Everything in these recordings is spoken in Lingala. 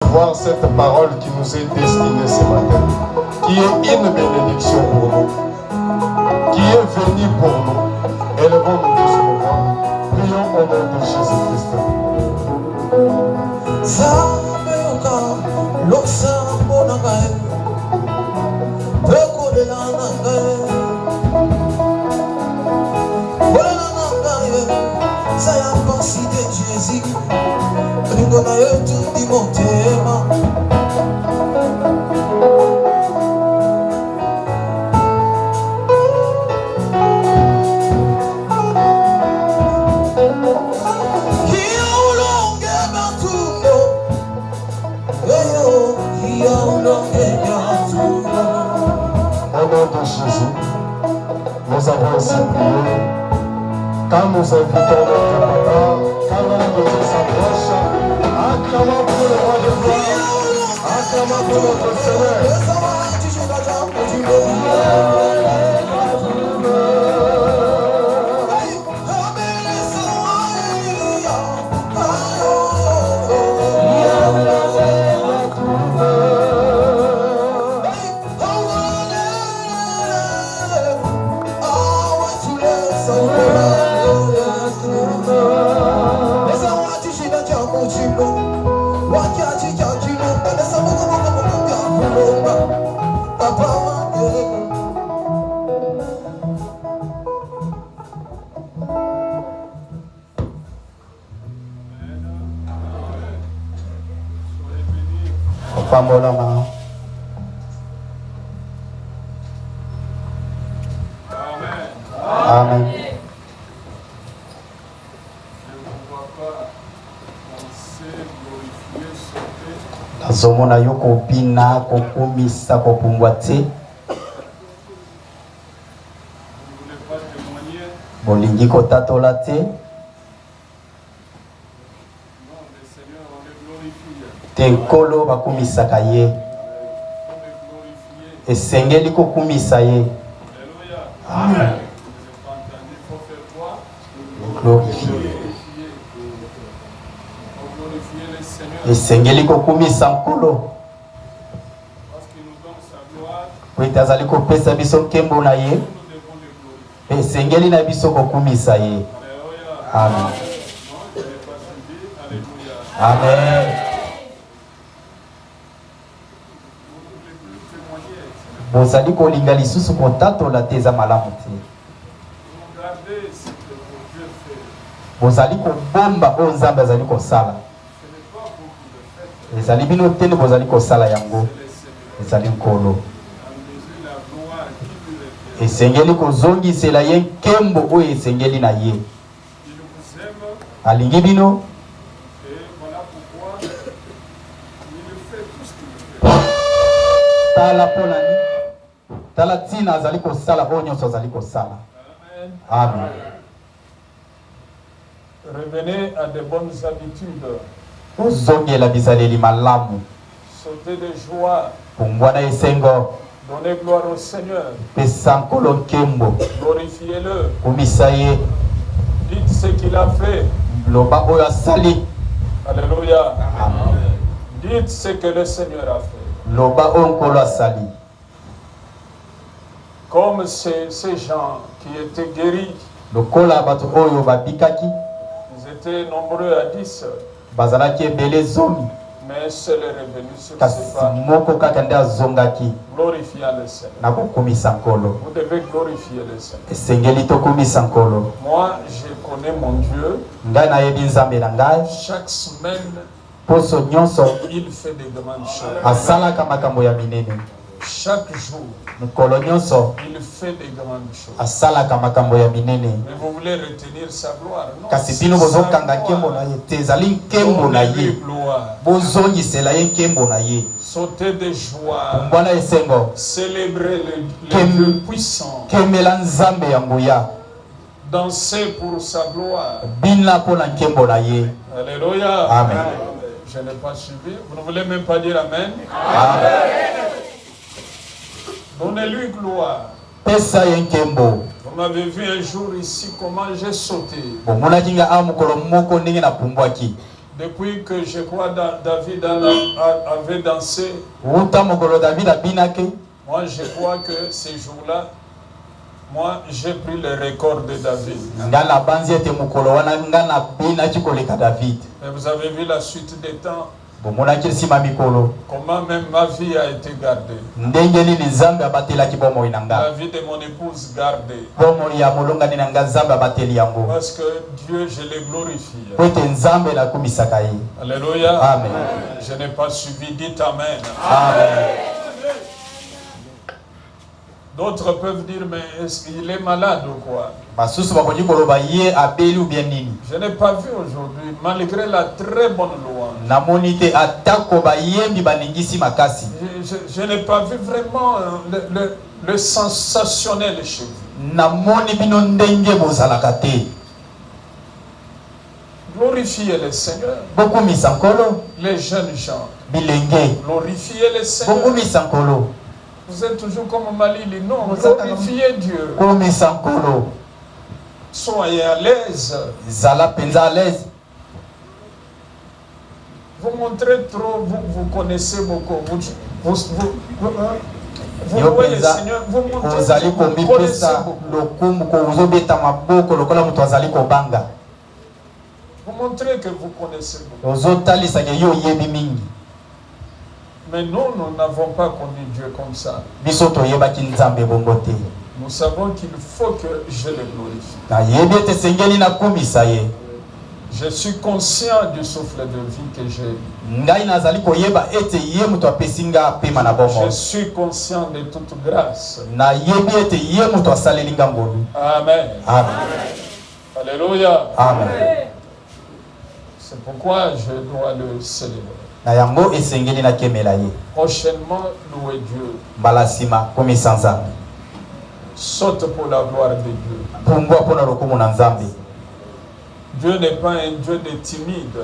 recevoir cette parole qui nous est destinée ce matin, qui est une bénédiction pour nous, qui est venue pour nous. Élevons-nous tous nos voix. Prions au nom de Jésus-Christ. Jésus, ringo na yetu ndi motema. Au nom de Jésus, nous avons ainsi prié. Quand nous invitons notre papa, quand l'homme de Dieu s'approche, acclamons pour le roi de gloire, acclamons pour notre Seigneur. Amen. Amen. Nazomona yo kopina kokumisa kopumbwa te. Bolingi kotatola te. Tenkolo bakumisaka ye. Esengeli kokumisa ye. Amen. Glorifier. Esengeli kokumisa nkolo. Kwetazali kopesa biso nkembo na ye. Esengeli na biso kokumisa ye. Amen. Amen. Bozali kolinga lisusu kotatola te eza malamu te. Bozali kobomba oyo Nzambe azali kosala. Ezali bino te nde bozali kosala yango. Ezali nkolo. Esengeli kozongisela ye nkembo oyo esengeli na ye. Alingi bino. Tala ponani. Tala tina azali kosala oyo nyonso azali kosala. Amen. Revenez à de bonnes habitudes. Ozongela bizaleli malamu. Sautez de joie. Pumbwana esengo. Donnez gloire au Seigneur. Pesankolo nkembo. Glorifiez-le. Kumisaye. Dites ce qu'il a fait. Loba oyo asali. Alléluia. Amen. Dites ce que le Seigneur a fait. Loba onkolo asali. Comme ces gens qui étaient guéris. Lokola bato oyo babikaki. Ils étaient nombreux à 10. Bazalaki ebele zomi. Mais seul est revenu sur kasi ses pas. Moko kaka nde azongaki. Glorifiant le Seigneur. Na kokumisa nkolo. Vous devez glorifier le Seigneur. Esengeli tokumisa nkolo. Moi, je connais mon Dieu. Ngai nayebi Nzambe na ngai. Chaque semaine, poso nyonso il fait des grandes choses. Asalaka makambo ya minene. Chaque jour, mukolo nyonso il fait des grandes choses. Asalaka makambo ya minene. Mais vous voulez retenir sa gloire, non? Kasi bino bozokanga nkembo na ye te ezali nkembo na ye. Bozongisela ye nkembo na ye. Sauter de joie. Mbwana esengo. Célébrer le Dieu puissant. Kemela Nzambe ya nguya. Danser pour sa gloire. Bina pona nkembo na ye. Alléluia. Amen. Je n'ai pas suivi. Vous ne voulez même pas dire Amen. Amen. Donnez-lui gloire. Pesa yenkembo. Vous m'avez vu un jour ici comment j'ai sauté. Bomona kinga amukolo moko ndenge na pumbwaki. Depuis que je crois David avait dansé, moi je crois que ces jours-là, moi j'ai pris le record de David. Et vous avez vu la suite des temps. Comment même ma vie a été gardée. La vie de mon épouse gardée. Parce que Dieu, je le glorifie. Alléluia. Amen. Je n'ai pas suivi, dites Amen. Amen. D'autres peuvent dire, mais est-ce qu'il est malade ou quoi? Je n'ai pas vu aujourd'hui, malgré la très bonne louange. Je n'ai pas vu vraiment le sensationnel chez vous. Glorifiez le Seigneur. Les jeunes gens. Glorifiez le Seigneur. Vous êtes toujours comme Malili. Non, glorifiez Dieu. Soyez à l'aise. Vous montrez trop, vous connaissez beaucoup. Vous voyez le Seigneur, vous montrez trop, vous connaissez beaucoup. Vous montrez que vous connaissez beaucoup. Mais nous n'avons pas connu Dieu comme ça. Nous savons qu'il faut que je le glorifie. Je suis conscient du souffle de vie que j'ai. Je suis conscient de toute grâce. Amen. Alléluia. Amen. C'est pourquoi je dois le célébrer. Prochainement, louer Dieu. Saute pour la gloire de Dieu. Dieu n'est pas un Dieu de timide.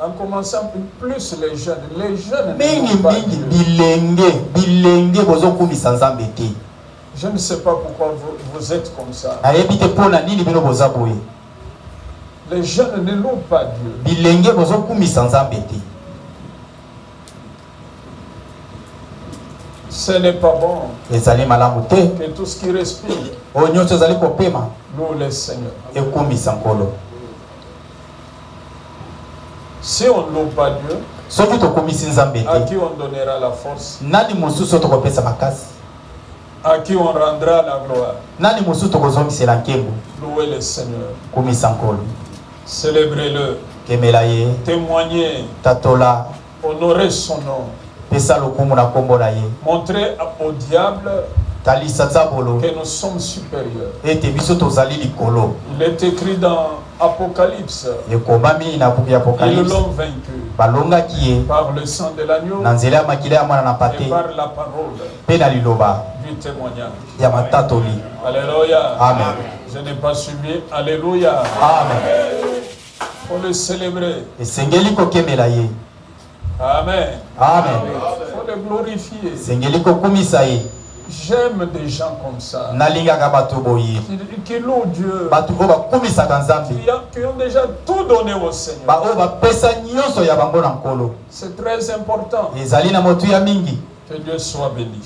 En commençant plus les jeunes ne louent pas Dieu. Je ne sais pas pourquoi vous êtes comme ça. Les jeunes ne louent pas Dieu. Ce n'est pas bon que tout ce qui respire loue le Seigneur. Si on ne loue pas Dieu, à qui on donnera la force? À qui on rendra la gloire? Louez le Seigneur. Célébrez-le. Témoignez. Honorez son nom. Montrez au diable que nous sommes supérieurs. Il est écrit dans Apocalypse. Ils l'ont vaincu par le sang de l'agneau et par la parole du témoignage. Alléluia. Amen. Je n'ai pas suivi. Alléluia. Amen. Il faut le célébrer. Amen. Amen. Il faut le glorifier. J'aime des gens comme ça qui louent Dieu, qui ont déjà tout donné au Seigneur. C'est très important. Que Dieu soit béni.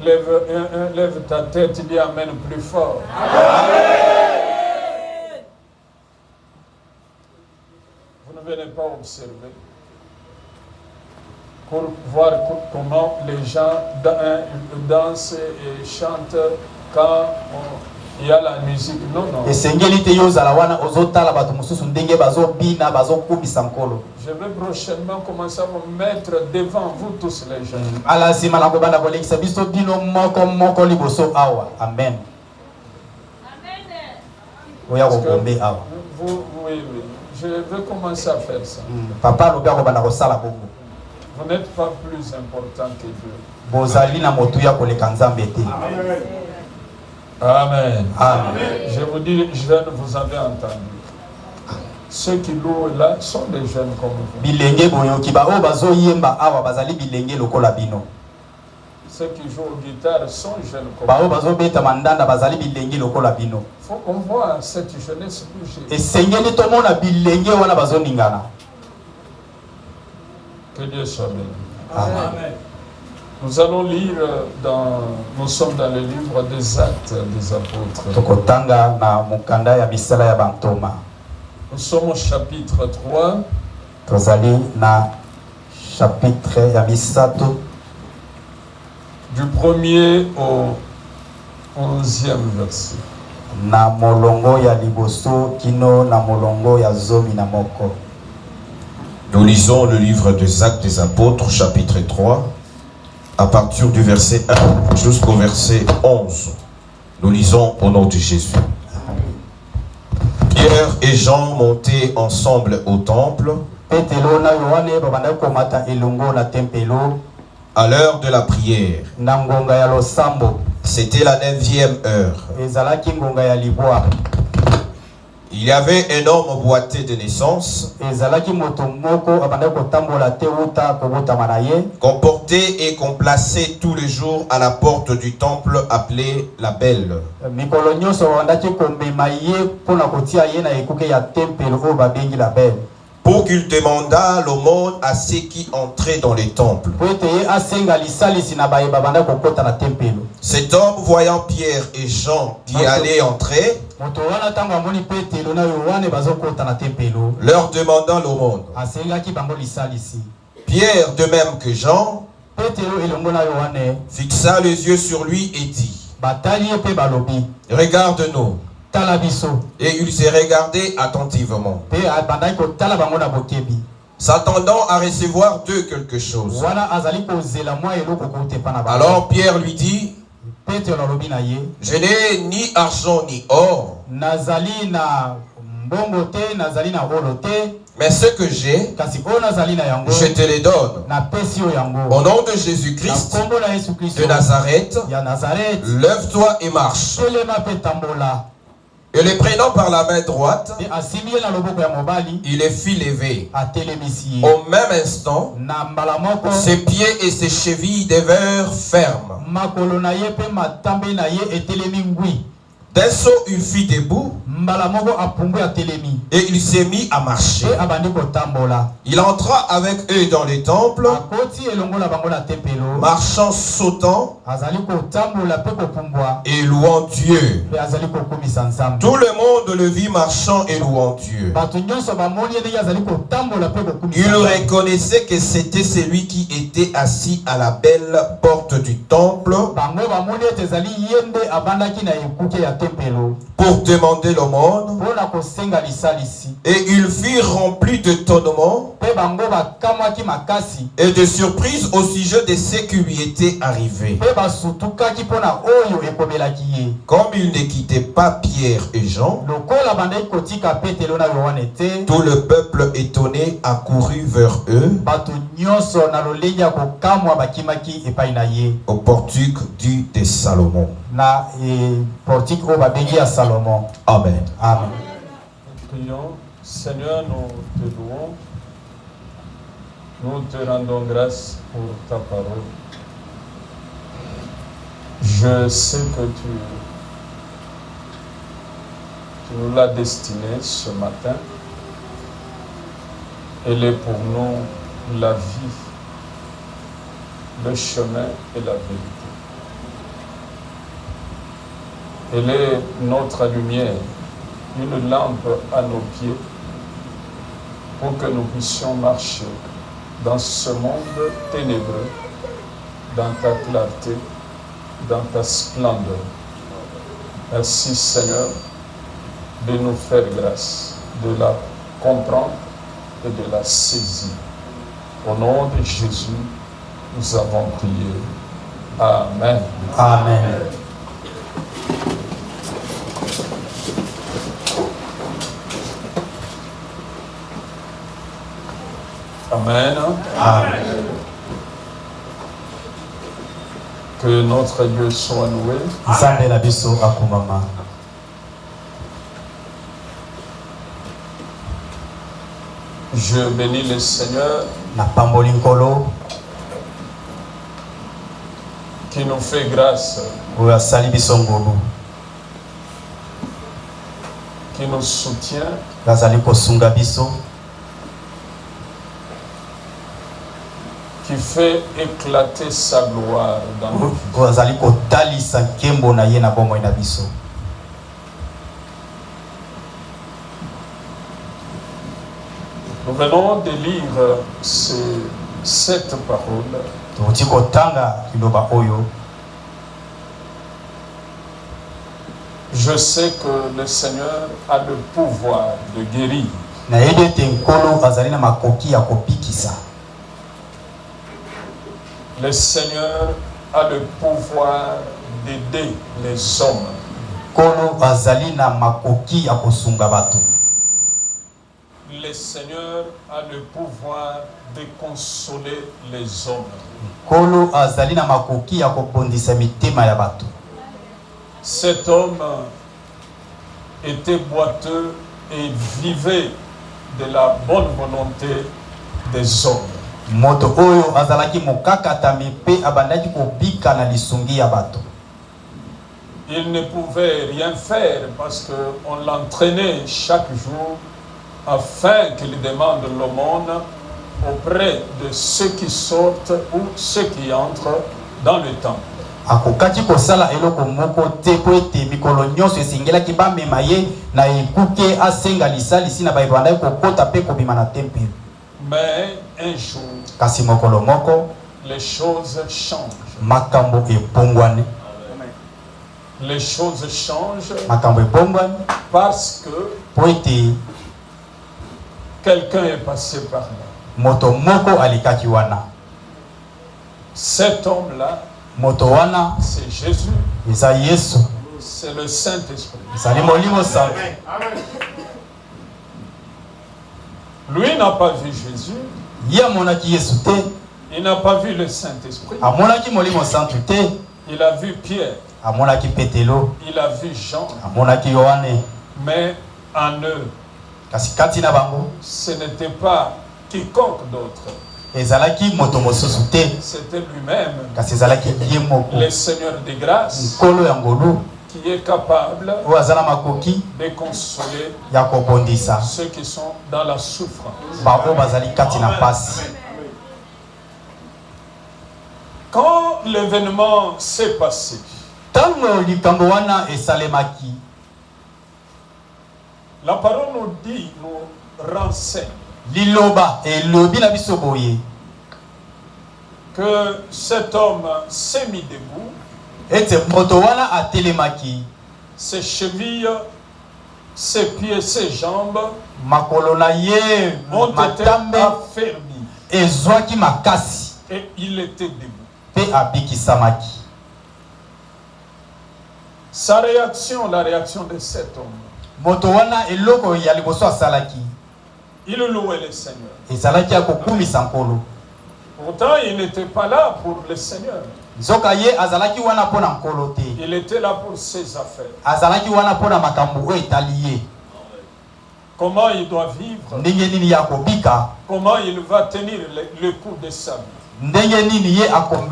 Lève ta tête, dis Amen plus fort. Vous ne venez pas observer pour voir comment les gens dansent et chantent quand il y a la musique. Non, non. Je vais prochainement commencer à me mettre devant vous tous les jeunes. Amen. Oui, je vais commencer à faire ça. Vous n'êtes pas plus important que Dieu. Amen. Amen. Je vous dis, jeunes, vous avez entendu. Ceux qui louent là sont des jeunes comme vous. Ceux qui jouent aux guitares sont jeunes comme bao bazobeta mandanda bazali bilengi lokola bino. faut qu'on voit cette jeunesse bouger. Esengeli tomona bilenge wana bazoningana. Que Dieu soit béni. Amen. Nous allons lire nous sommes dans le livre des Actes des Apôtres. Tokotanga na mukanda ya misala ya bantoma. Nous sommes au chapitre 3. Tozali na chapitre ya misato. Du 1er au 11e verset. Na molongo ya liboso kino na molongo ya zomi na moko. Nous lisons le livre des Actes des Apôtres, chapitre 3, à partir du verset 1 jusqu'au verset 11. Nous lisons au nom de Jésus. Pierre et Jean montaient ensemble au temple à l'heure de la prière. C'était la 9e heure. Il y avait un homme boiteux de naissance, qu'on portait et qu'on plaçait tous les jours à la porte du temple appelée la Belle, pour qu'il demandât l'aumône à ceux qui entraient dans les temples. Cet homme, voyant Pierre et Jean y aller entrer, leur demandant l'aumône. Pierre, de même que Jean, fixa les yeux sur lui et dit: regarde-nous. Et il s'est regardé attentivement, s'attendant à recevoir d'eux quelque chose. Alors Pierre lui dit: je n'ai ni argent ni or, mais ce que j'ai, je te les donne. Au nom de Jésus-Christ de Nazareth, lève-toi et marche. Et les prenant par la main droite, il les fit lever. Au même instant, ses pieds et ses chevilles devinrent fermes. D'un saut, il fit debout et il s'est mis à marcher. Il entra avec eux dans les temples, marchant, sautant et louant Dieu. Tout le monde le vit marchant et louant Dieu. Il reconnaissait que c'était celui qui était assis à la belle porte du temple pour demander l'aumône, et ils furent remplis d'étonnement et de surprise au sujet de ce qui lui était arrivé. Comme ils ne quittaient pas Pierre et Jean, tout le peuple étonné accourut vers eux au portique dit de Salomon. Amen. Amen. Prions. Seigneur, nous te louons. Nous te rendons grâce pour ta parole. Je sais que tu nous l'as destinée ce matin. Elle est pour nous la vie, le chemin et la vérité. Elle est notre lumière, une lampe à nos pieds pour que nous puissions marcher dans ce monde ténébreux, dans ta clarté, dans ta splendeur. Merci Seigneur de nous faire grâce, de la comprendre et de la saisir. Au nom de Jésus, nous avons prié. Amen. Amen. Amen. Amen. Que notre Dieu soit loué. Je bénis le Seigneur qui nous fait grâce, oyo asali biso ngolu, qui nous soutient, azali kosunga biso, qui fait éclater sa gloire dans nos vies. oyo azali kotalisa nkembo na ye na bomoi na biso. Nous venons de lire cette parole. Tuti kotanga kiloba oyo. Je sais que le Seigneur a le pouvoir de guérir. Na yede te nkolo azali na makoki ya kopikisa. Le Seigneur a le pouvoir d'aider les hommes. Nkolo azali na makoki ya kosunga bato. Le Seigneur a le pouvoir de consoler les hommes. Nkolo azali na makoki ya kobondisa mitema ya bato. Cet homme était boiteux et vivait de la bonne volonté des hommes. Moto oyo azalaki mokakatami pe abandaki kobika na lisungi ya bato. Il ne pouvait rien faire parce qu'on l'entraînait chaque jour afin qu'il demande l'aumône auprès de ceux qui sortent ou ceux qui entrent dans le temple. Akokaki kosala eloko moko te po ete mikolo nyonso esengelaki bamema ye na ekuke asenga lisalisi na baebandaki kokota pe kobima na tempelo. Mais un jour, kasi mokolo moko les choses changent. makambo ebongwani. Les choses changent Makambo ebongwani parce que po ete quelqu'un est passé par là. moto moko alikaki wana. Cet homme-là, Moto wana c'est Jésus, eza Yesu, c'est le Saint-Esprit. ezali Molimo Santo. Lui n'a pas vu Jésus, Ye amonaki Yesu te, il n'a pas vu le Saint-Esprit. amonaki Molimo Santo te, Il a vu Pierre, amonaki Petelo, il a vu Jean, amonaki Yohane. mais en eux, Kasi kati na bango ce n'était pas quiconque d'autre. ezalaki moto mosusu te, C'était lui-même, kasi ezalaki ye moko, le Seigneur de grâce, nkolo ya ngolu qui est capable oyo aza na makoki de consoler ya kobondisa ceux qui sont dans la souffrance. bango bazali kati na pasi. Quand l'événement s'est passé, Ntango likambo wana esalemaki, la parole nous dit, nous renseigne liloba elobi na biso boye que cet homme s'est mis debout, ete moto wana atelemaki, ses chevilles, ses pieds, ses jambes makolo na ye ont été matambe affermis ezwaki makasi et il était debout. pe abikisamaki. Sa réaction, la réaction de cet homme, Moto wana eloko ya liboso asalaki il louait le Seigneur. ezalaki ya kokumisa nkolo. Pourtant, il n'était pas là pour le Seigneur. Nzoka ye azalaki wana mpona nkolo te, Il était là pour ses affaires. azalaki wana mpona makambo oyo etali ye, Comment il doit vivre, ndenge nini ya kobika, comment il va tenir le coup de sa vie. ndenge nini ye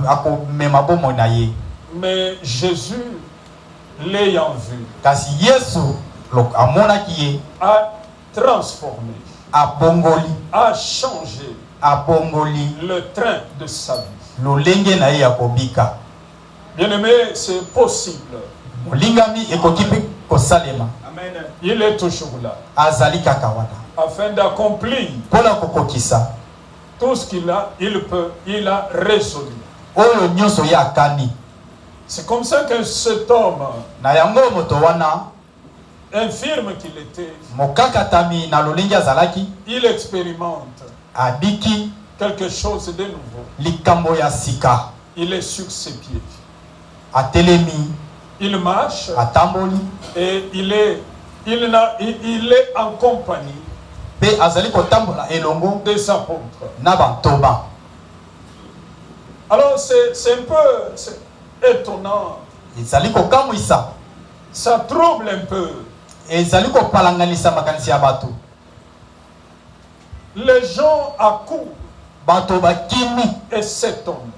akomema bomoi na ye. Mais Jésus, l'ayant vu, Kasi Yesu amonaki ye, a transformé, abongoli, a changé abongoli le train de sa vie. lolenge na ye ya kobika. Bien-aimé, c'est possible. Molingami ekoki mpe kosalema, Il est toujours là, azali kaka wana afin d'accomplir mpona kokokisa tout ce qu'il a, il a résolu. oyo nyonso ye akani. C'est comme ça que cet homme, Na yango moto wana infirme qu'il était, mokakatami na lolenge azalaki, il expérimente abiki quelque chose de nouveau. likambo ya sika, Il est sur ses pieds. atelemi, Il marche atamboli et il est en compagnie pe azali kotambola elongo des apôtres. na bantoba. Alors c'est un peu étonnant. Ezali kokamwisa, Ça trouble un peu. ezali kopalanganisa makanisi ya bato. Les gens accourent Bato bakimi, et cet homme,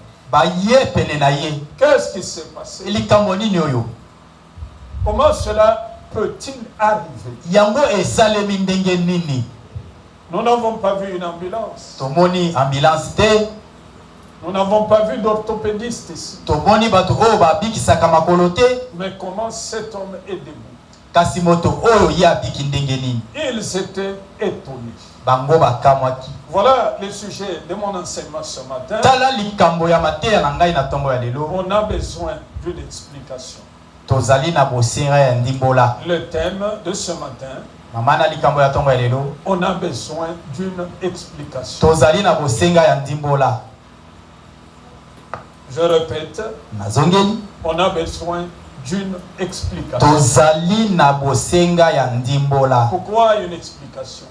Qu'est-ce qui s'est passé? Comment cela peut-il arriver? Nous n'avons pas vu une ambulance. Nous n'avons pas vu d'orthopédiste ici. Mais comment cet homme est debout? Ils étaient étonnés. Voilà le sujet de mon enseignement ce matin. On a besoin d'une explication. Le thème de ce matin, on a besoin d'une explication. Je répète, on a besoin d'une explication. Pourquoi une explication?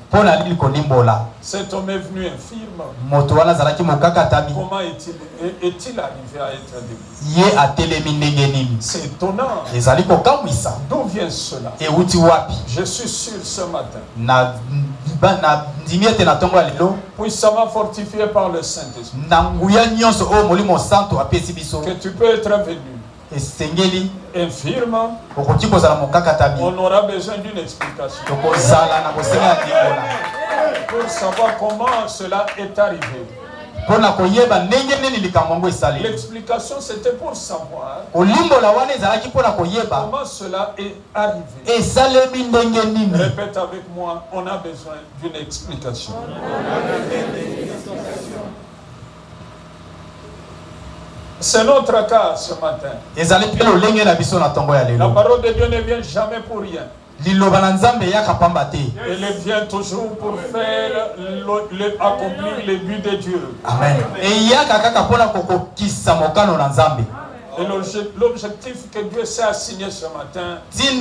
Cet homme est venu infirme. Comment est-il arrivé à être debout? C'est étonnant. D'où vient cela? Je suis sûr ce matin, puissamment fortifié par le Saint-Esprit, que tu peux être venu infirme. On aura besoin d'une explication pour savoir comment cela est arrivé. L'explication, c'était pour savoir comment cela est arrivé. Répète avec moi, on a besoin d'une explication. C'est notre cas ce matin. La parole de Dieu ne vient jamais pour rien. Elle vient toujours pour faire accomplir les buts de Dieu. Amen. Et l'objectif que Dieu s'est assigné ce matin, c'est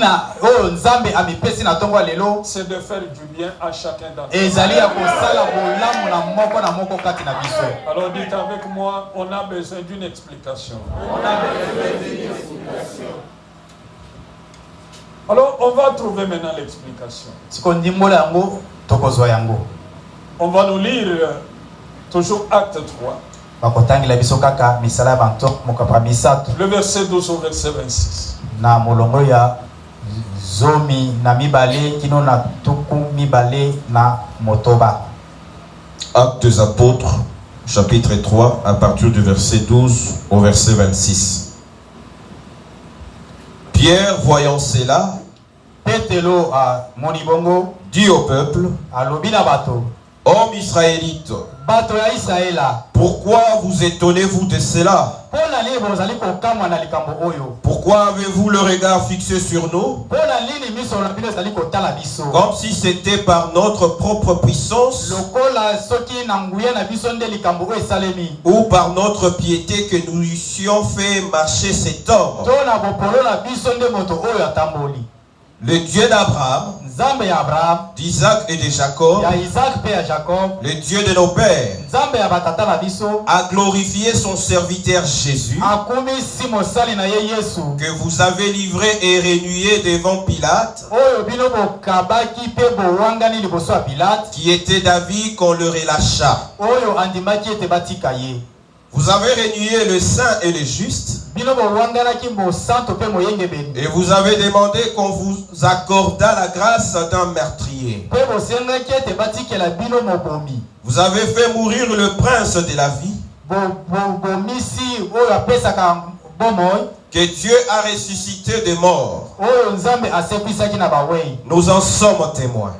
de faire du bien à chacun d'entre nous. Alors dites avec moi, on a besoin d'une explication. Alors on va trouver maintenant l'explication. On va nous lire toujours Acte 3. Le verset 12 au verset 26. Actes des Apôtres, chapitre 3, à partir du verset 12 au verset 26. Pierre, voyant cela, dit au peuple, Hommes israélites, pourquoi vous étonnez-vous de cela? Pourquoi avez-vous le regard fixé sur nous? Comme si c'était par notre propre puissance ou par notre piété que nous eussions fait marcher cet homme. Le Dieu d'Abraham, d'Isaac et de Jacob, le Dieu de nos pères, a glorifié son serviteur Jésus, que vous avez livré et renoué devant Pilate, qui était d'avis qu'on le relâcha. Vous avez renoué le saint et le juste, et vous avez demandé qu'on vous accordât la grâce d'un meurtrier. Vous avez fait mourir le prince de la vie, que Dieu a ressuscité des morts. Nous en sommes témoins.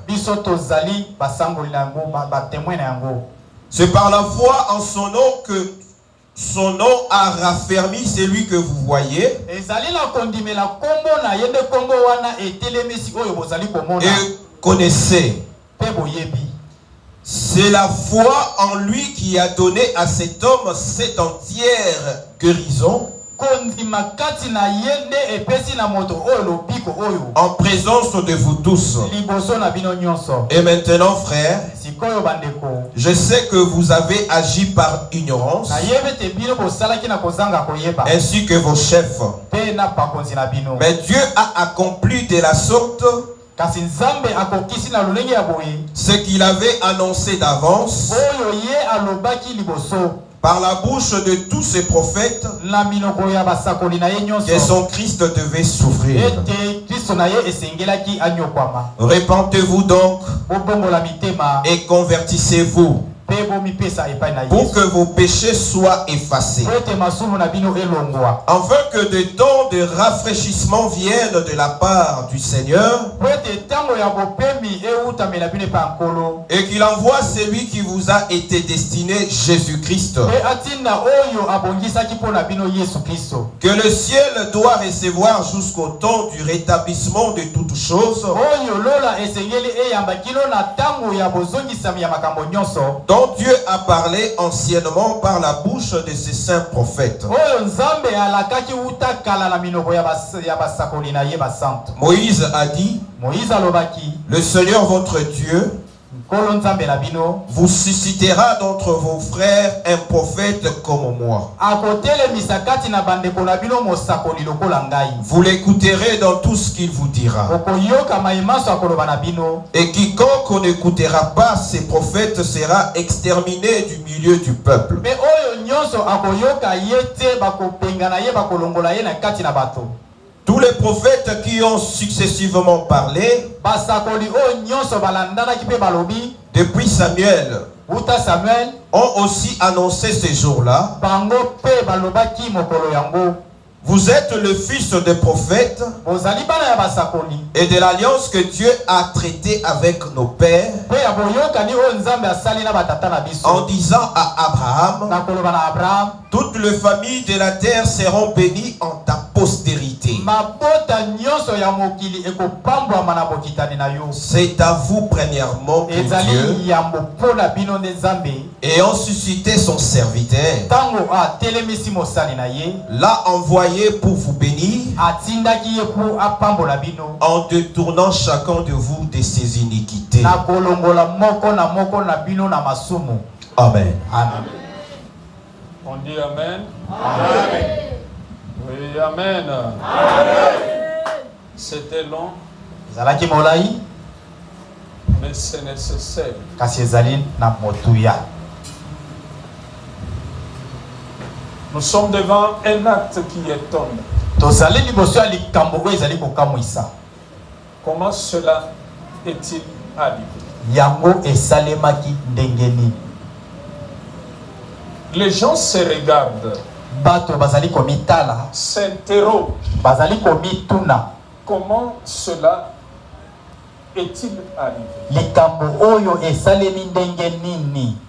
C'est par la foi en son nom que son nom a raffermi celui que vous voyez et connaissez. C'est la foi en lui qui a donné à cet homme cette entière guérison en présence de vous tous. Et maintenant, frères, je sais que vous avez agi par ignorance, ainsi que vos chefs. Mais Dieu a accompli de la sorte ce qu'il avait annoncé d'avance par la bouche de tous ces prophètes que son Christ devait souffrir. Répentez-vous donc et convertissez-vous pour que vos péchés soient effacés, afin que des temps de rafraîchissement viennent de la part du Seigneur, et qu'il envoie celui qui vous a été destiné, Jésus-Christ. Que le ciel doit recevoir jusqu'au temps du rétablissement de toutes choses, dont Dieu a parlé anciennement par la bouche de ses saints prophètes. Moïse a dit, le Seigneur votre Dieu vous suscitera d'entre vos frères un prophète comme moi. Vous l'écouterez dans tout ce qu'il vous dira. Et quiconque n'écoutera pas ces prophètes sera exterminé du milieu du peuple. Tous les prophètes qui ont successivement parlé depuis Samuel ont aussi annoncé ces jours-là. Vous êtes le fils des prophètes et de l'alliance que Dieu a traitée avec nos pères en disant à Abraham, toutes les familles de la terre seront bénies en ta postérité. C'est à vous premièrement que Dieu, ayant suscité son serviteur, l'a envoyé pour vous bénir en détournant chacun de vous de ses iniquités. Amen. Amen. On dit Amen. Amen. Oui, Amen. Amen. C'était long, mais c'est nécessaire. Nous sommes devant un acte qui étonne. Comment cela est-il arrivé? Les gens se regardent, s'interrogent. Comment cela est-il arrivé?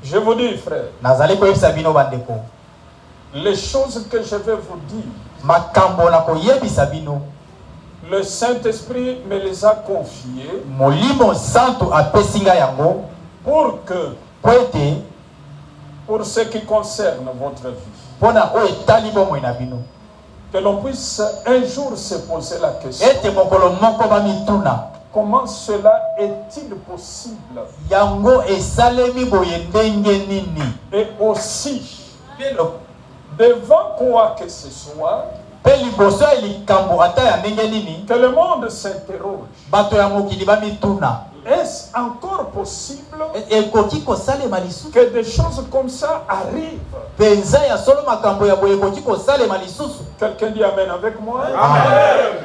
Je vous dis, frère, les choses que je vais vous dire, le Saint-Esprit me les a confiées pour que, pour ce qui concerne votre vie, que l'on puisse un jour se poser la question: comment cela est-il possible? Et aussi, devant quoi que ce soit, que le monde s'interroge: est-ce encore possible que des choses comme ça arrivent? Quelqu'un dit Amen avec moi? Amen.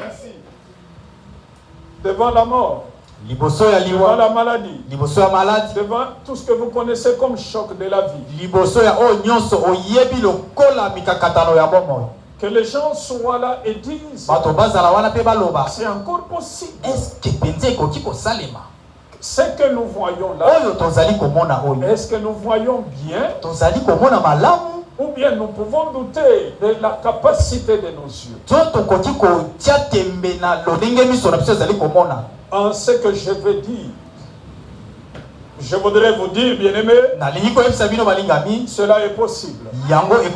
Devant la mort, devant la maladie, devant tout ce que vous connaissez comme choc de la vie, que les gens soient là et disent: c'est encore possible. Ce que nous voyons là, est-ce que nous voyons bien, ou bien nous pouvons douter de la capacité de nos yeux? En ce que je veux dire, je voudrais vous dire, bien-aimés, cela est possible. Amen.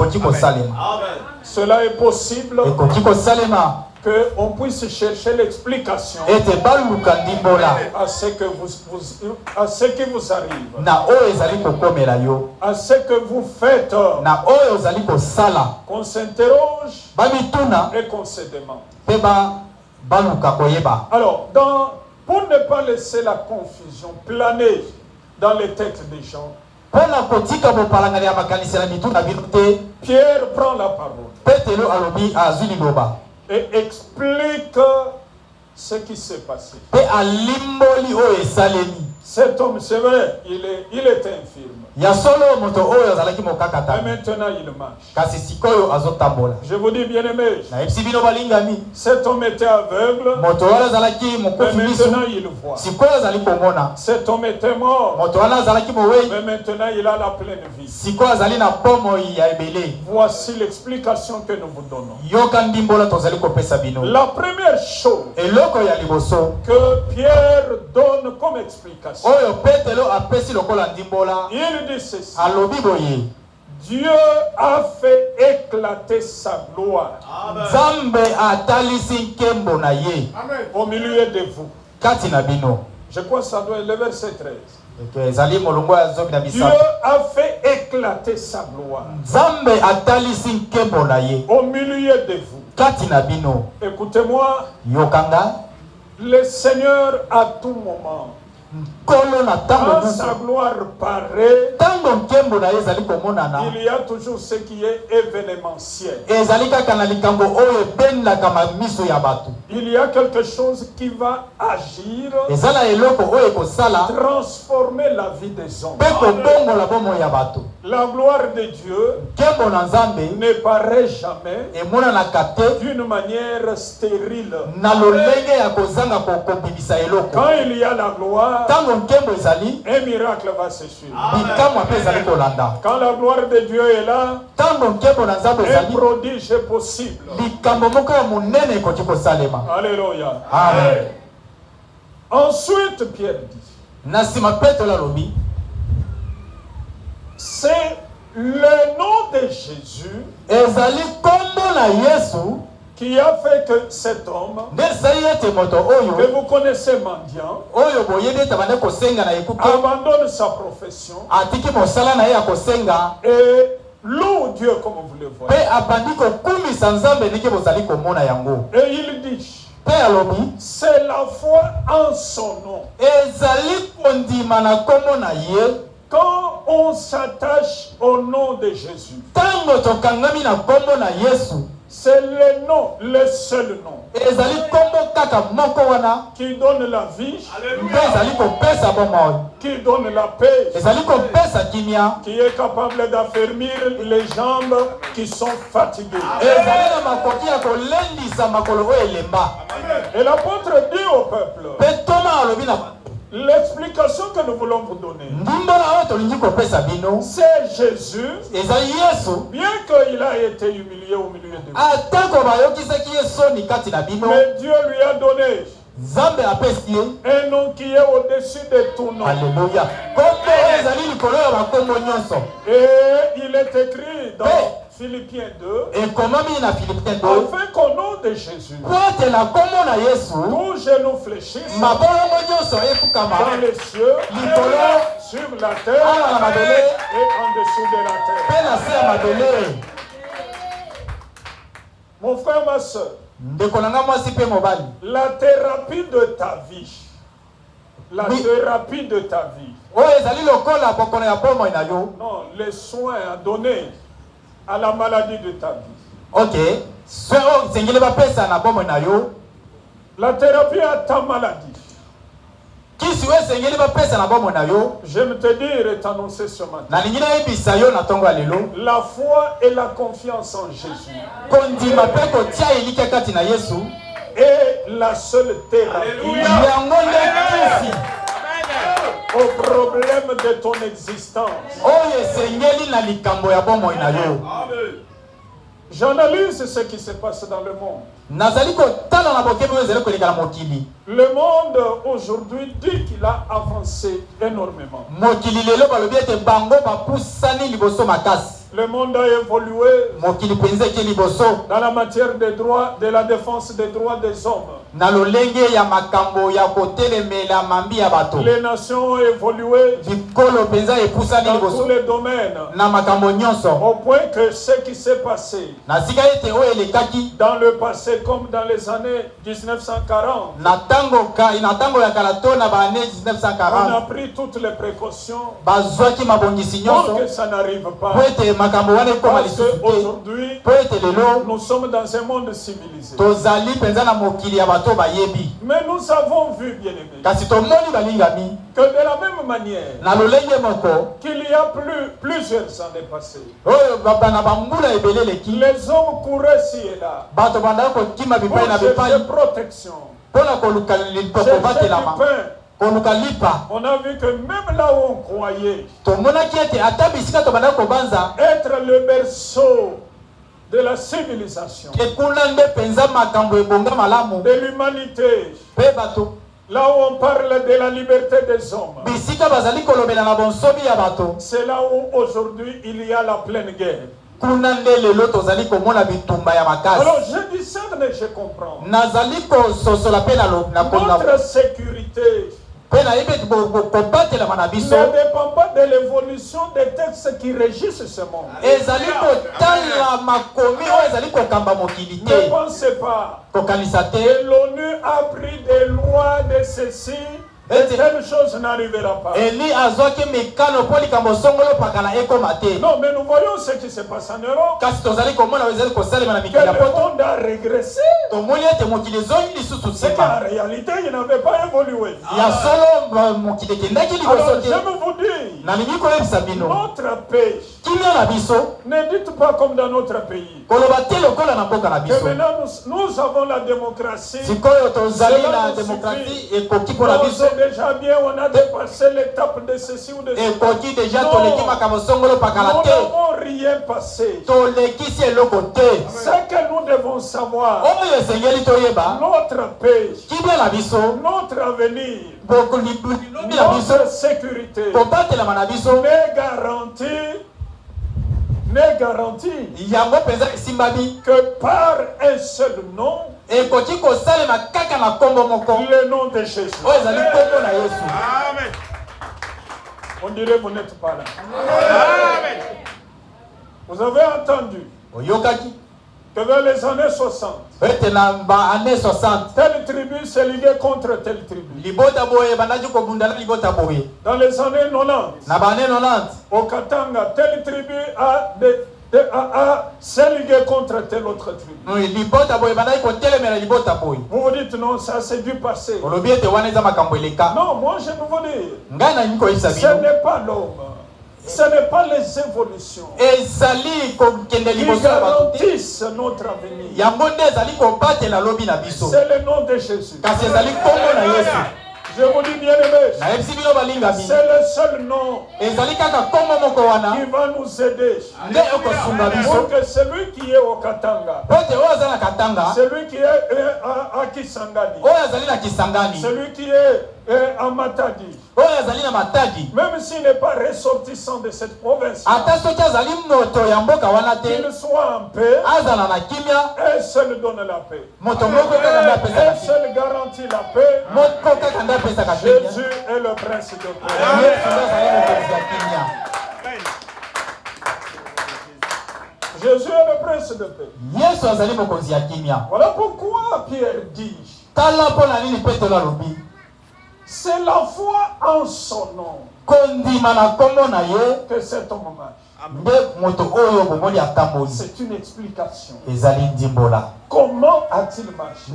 Cela est possible qu'on puisse chercher l'explication à ce que à ce qui vous arrive, à ce que vous faites, qu'on s'interroge et qu'on se demande. Alors, pour ne pas laisser la confusion planer dans les têtes des gens, Pierre prend la parole et explique ce qui s'est passé. Cet homme, c'est vrai, il était infirme. Et maintenant, il marche. Je vous dis, bien aimé, cet homme était aveugle, mais maintenant il voit. Cet homme était mort, mais maintenant il a la pleine vie. Voici l'explication que nous vous donnons. La première chose que Pierre donne comme explication, il dit ceci: Dieu a fait éclater sa gloire au milieu de vous. Je crois que ça doit être le verset 13. Dieu a fait éclater sa gloire au milieu de vous. Écoutez-moi, le Seigneur à tout moment, quand sa gloire paraît, il y a toujours ce qui est événementiel. Il y a quelque chose qui va agir, transformer la vie des hommes. La gloire de Dieu ne paraît jamais d'une manière stérile. Quand il y a la gloire, un miracle va se suivre. Quand la gloire de Dieu est là, un prodige est possible. Alléluia. Ensuite, Pierre dit, c'est le nom de Jésus qui a fait que cet homme, que vous connaissez mendiant, abandonne sa profession et loue Dieu comme vous le voyez. Et il dit, c'est la foi en son nom. Quand on s'attache au nom de Jésus, c'est le nom, le seul nom, qui donne la vie, qui donne la paix, qui est capable d'affermir les jambes qui sont fatiguées. Et l'apôtre dit au peuple, l'explication que nous voulons vous donner, c'est Jésus, bien qu'il a été humilié au milieu de vous, mais Dieu lui a donné un nom qui est au-dessus de tout nom. Alléluia. Et il est écrit dans Philippiens 2, afin qu'au nom de Jésus, tout genou fléchisse dans les cieux, sur la terre et en dessous de la terre. Mon frère, ma soeur, la thérapie de ta vie, non, les soins à donner à la maladie de ta vie. La thérapie à ta maladie. J'aime te dire et t'annoncer ce matin, la foi et la confiance en Jésus est la seule thérapie au problème de ton existence. J'analyse ce qui se passe dans le monde. Le monde aujourd'hui dit qu'il a avancé énormément. Le monde a évolué dans la matière des droits, de la défense des droits des hommes. Les nations ont évolué dans tous les domaines. Au point que ce qui s'est passé dans le passé comme dans les années 1940, on a pris toutes les précautions pour que ça n'arrive pas. Parce qu'aujourd'hui, nous sommes dans un monde civilisé. Mais nous avons vu, bien aimé, que de la même manière qu'il y a plusieurs années passées, les hommes couraient ci et là pour chercher protection, chercher du pain. On a vu que même là où on croyait être le berceau de la civilisation, de l'humanité, là où on parle de la liberté des hommes, c'est là où aujourd'hui il y a la pleine guerre. Alors je discerne et je comprends. Notre sécurité ne dépend pas de l'évolution des textes qui régissent ce monde. Ne pensez pas que l'ONU a pris des lois de ceci et telle chose n'arrivera pas. Non, mais nous voyons ce qui se passe en Europe. Que le monde a régressé. C'est qu'en réalité, il n'avait pas évolué. Alors, je veux vous dire, notre pays, ne dites pas comme dans notre pays, que maintenant nous avons la démocratie. Déjà bien, on a dépassé l'étape de ceci ou de cela. Non, nous n'avons rien passé. Ce que nous devons savoir, notre pays, notre avenir, notre sécurité n'est garantie que par un seul nom, le nom de Jésus. Amen. On dirait vous n'êtes pas là. Amen. Vous avez entendu que dans les années 60, telle tribu s'est liguée contre telle tribu. Dans les années 90, au Katanga, telle tribu a s'est liguée contre telle autre tribu. Vous vous dites non, ça c'est du passé. Non, moi je peux vous dire, ce n'est pas l'homme. Ce n'est pas les évolutions qui garantissent notre avenir. C'est le nom de Jésus. Je vous dis bien aimé, c'est le seul nom qui va nous aider pour que celui qui est au Katanga, celui qui est à Kisangani, celui qui est à Matadi, même s'il n'est pas ressortissant de cette province, qu'il soit en paix, un seul donne la paix, un seul garantit la paix. Jésus est le prince de paix. Jésus est le prince de paix. Voilà pourquoi Pierre dit, c'est la foi en son nom que cet homme marche. C'est une explication. Comment a-t-il marché?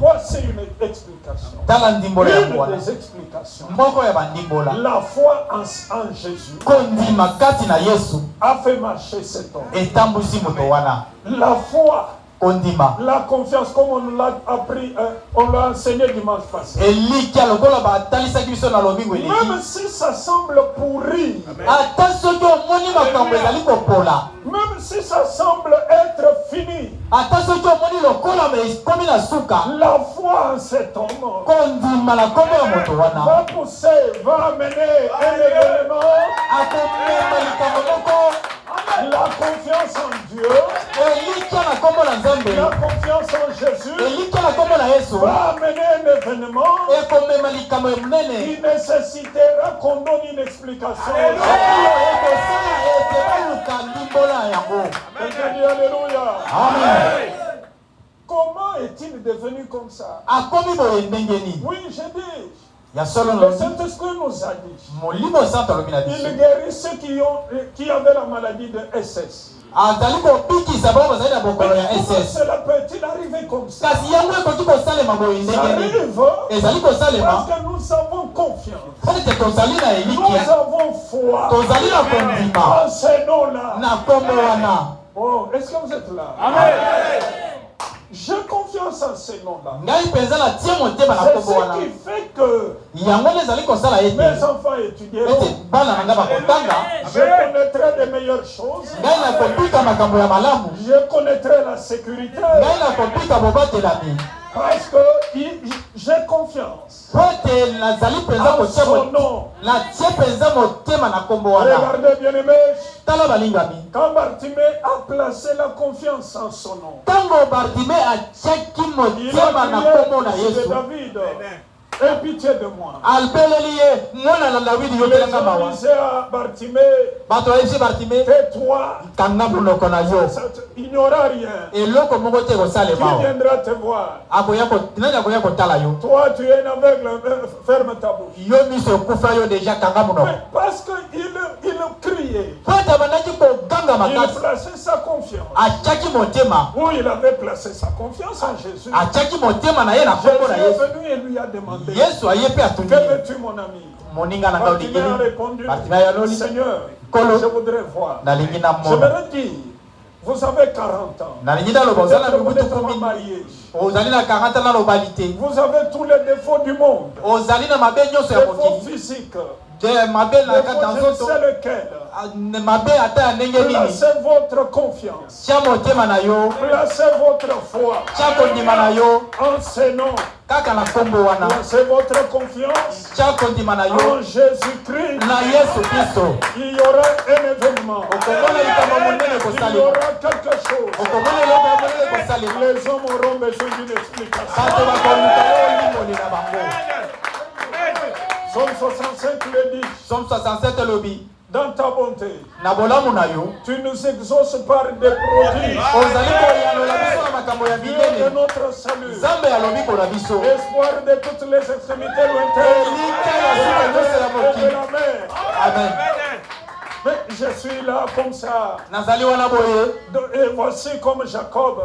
Voici une explication. Une des explications. La foi en Jésus a fait marcher cet homme. La foi, la confiance, comme on l'a appris, on l'a enseigné dimanche passé. Même si ça semble pourri, même si ça semble être fini, la foi en cet homme va pousser, va amener un événement qui nécessitera qu'on donne une explication. Alléluia. Amen. Comment est-il devenu comme ça? Oui, j'ai dit. Le Saint-Esprit nous a dit. Il guérit ceux qui avaient la maladie de SS. Cela peut-il arriver comme ça? Ça arrive parce que nous avons confiance. Nous avons foi en ces noms-là. Oh, est-ce que vous êtes là? Amen. J'ai confiance en ces noms-là. C'est ce qui fait que mes enfants étudieront. Je connaîtrai de meilleures choses. Je connaîtrai la sécurité. Parce que j'ai confiance en son nom. Regardez bien aimé, quand Bartimée a placé la confiance en son nom, il a crié de David, aie pitié de moi. Les gens disaient à Bartimée, tais-toi, il n'y aura rien. Qui viendra te voir? Toi, tu es un aveugle, ferme ta bouche. Mais parce qu'il criait, il plaçait sa confiance. Où il avait placé sa confiance en Jésus. Jésus est venu et lui a demandé, que veux-tu mon ami? Bartimée a répondu, Seigneur, je voudrais voir. J'aimerais dire, vous avez 40 ans. Vous êtes marié. Vous avez tous les défauts du monde. Défauts physiques. Je ne sais lequel. Placez votre confiance. Placez votre foi en ces noms. Placez votre confiance en Jésus-Christ. Il y aura un événement. Il y aura quelque chose. Les hommes auront besoin d'une explication. Somme 65 le dit. Somme 67 le dit. Dans ta bonté, tu nous exauces par des prodiges. Dieu de notre salut, espoir de toutes les extrémités lointaines et de la mer. Amen. Mais je suis là comme ça. Et voici comme Jacob.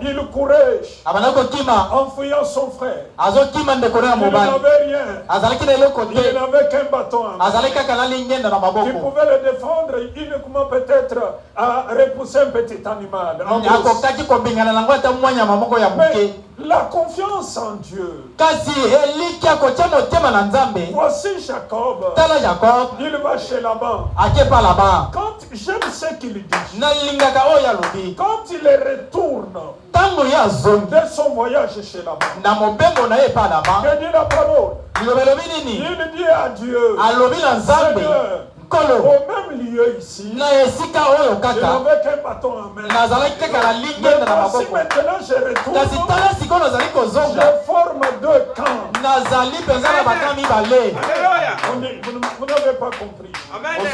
Il courait en fouillant son frère. Il n'avait rien. Il n'avait qu'un bâton. Il pouvait le défendre uniquement peut-être à repousser un petit animal. Mais la confiance en Dieu. Voici Jacob. Il va chez Laban. Quand j'aime ce qu'il dit. Quand il retourne de son voyage chez Laban, que dit la parole? Il dit à Dieu, Seigneur, au même lieu ici, je n'avais qu'un bâton en main. Mais voici maintenant je retourne, je forme deux camps. Vous n'avez pas compris. Je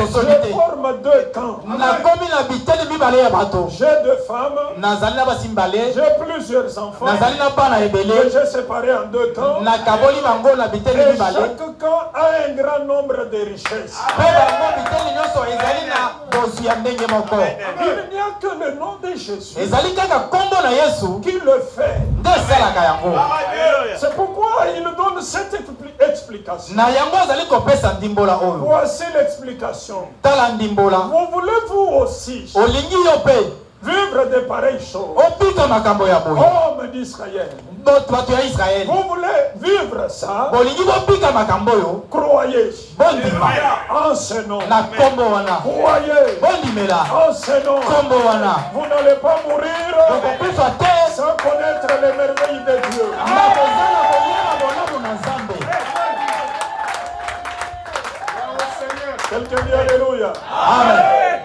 forme deux camps. J'ai deux femmes, j'ai plusieurs enfants, et j'ai séparé en deux camps. Et chaque camp a un grand nombre de richesses. Il n'y a que le nom de Jésus qui le fait. C'est pourquoi il donne cette explication. Voici l'explication. Vous voulez vous aussi vivre de pareilles choses? Homme d'Israël, vous voulez vivre ça? Croyez en ce nom. Croyez en ce nom. Vous n'allez pas mourir sans connaître les merveilles de Dieu. Quelqu'un dit Alléluia. Amen.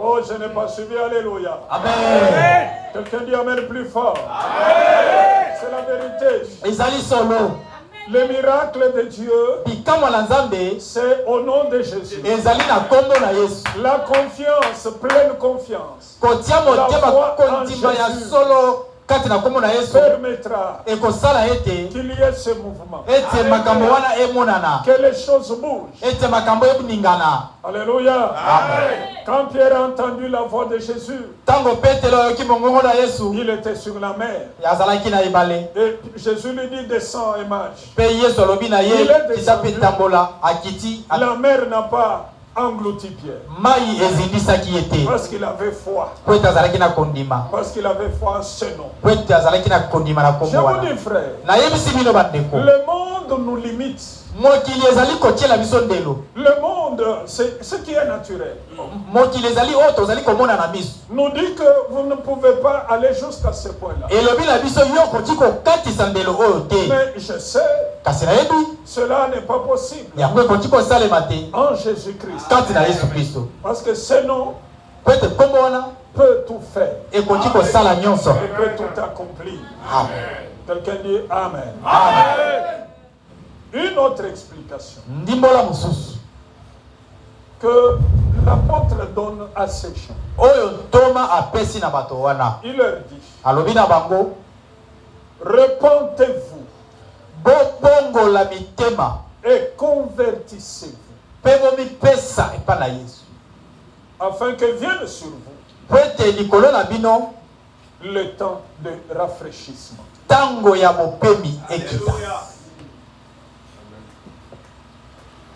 Oh, je n'ai pas suivi Alléluia. Amen. Quelqu'un dit Amen plus fort. Amen. C'est la vérité. Le miracle de Dieu, c'est au nom de Jésus. La confiance, pleine confiance. La foi en Jésus permettra qu'il y ait ce mouvement. Que les choses bougent. Alléluia. Quand Pierre a entendu la voix de Jésus, il était sur la mer. Et Jésus lui dit, descends et marche. Il est descendu. La mer n'a pas englouti Pierre. Parce qu'il avait foi. Parce qu'il avait foi en ce nom. Je vous dis, frère, le monde nous limite. Le monde, c'est ce qui est naturel. Nous dit que vous ne pouvez pas aller jusqu'à ce point-là. Mais je sais, cela n'est pas possible en Jésus-Christ. Parce que ce nom peut tout faire et peut tout accomplir. Quelqu'un dit Amen. Une autre explication que l'apôtre donne à ces gens. Il leur dit, repentez-vous et convertissez-vous afin que vienne sur vous le temps de rafraîchissement.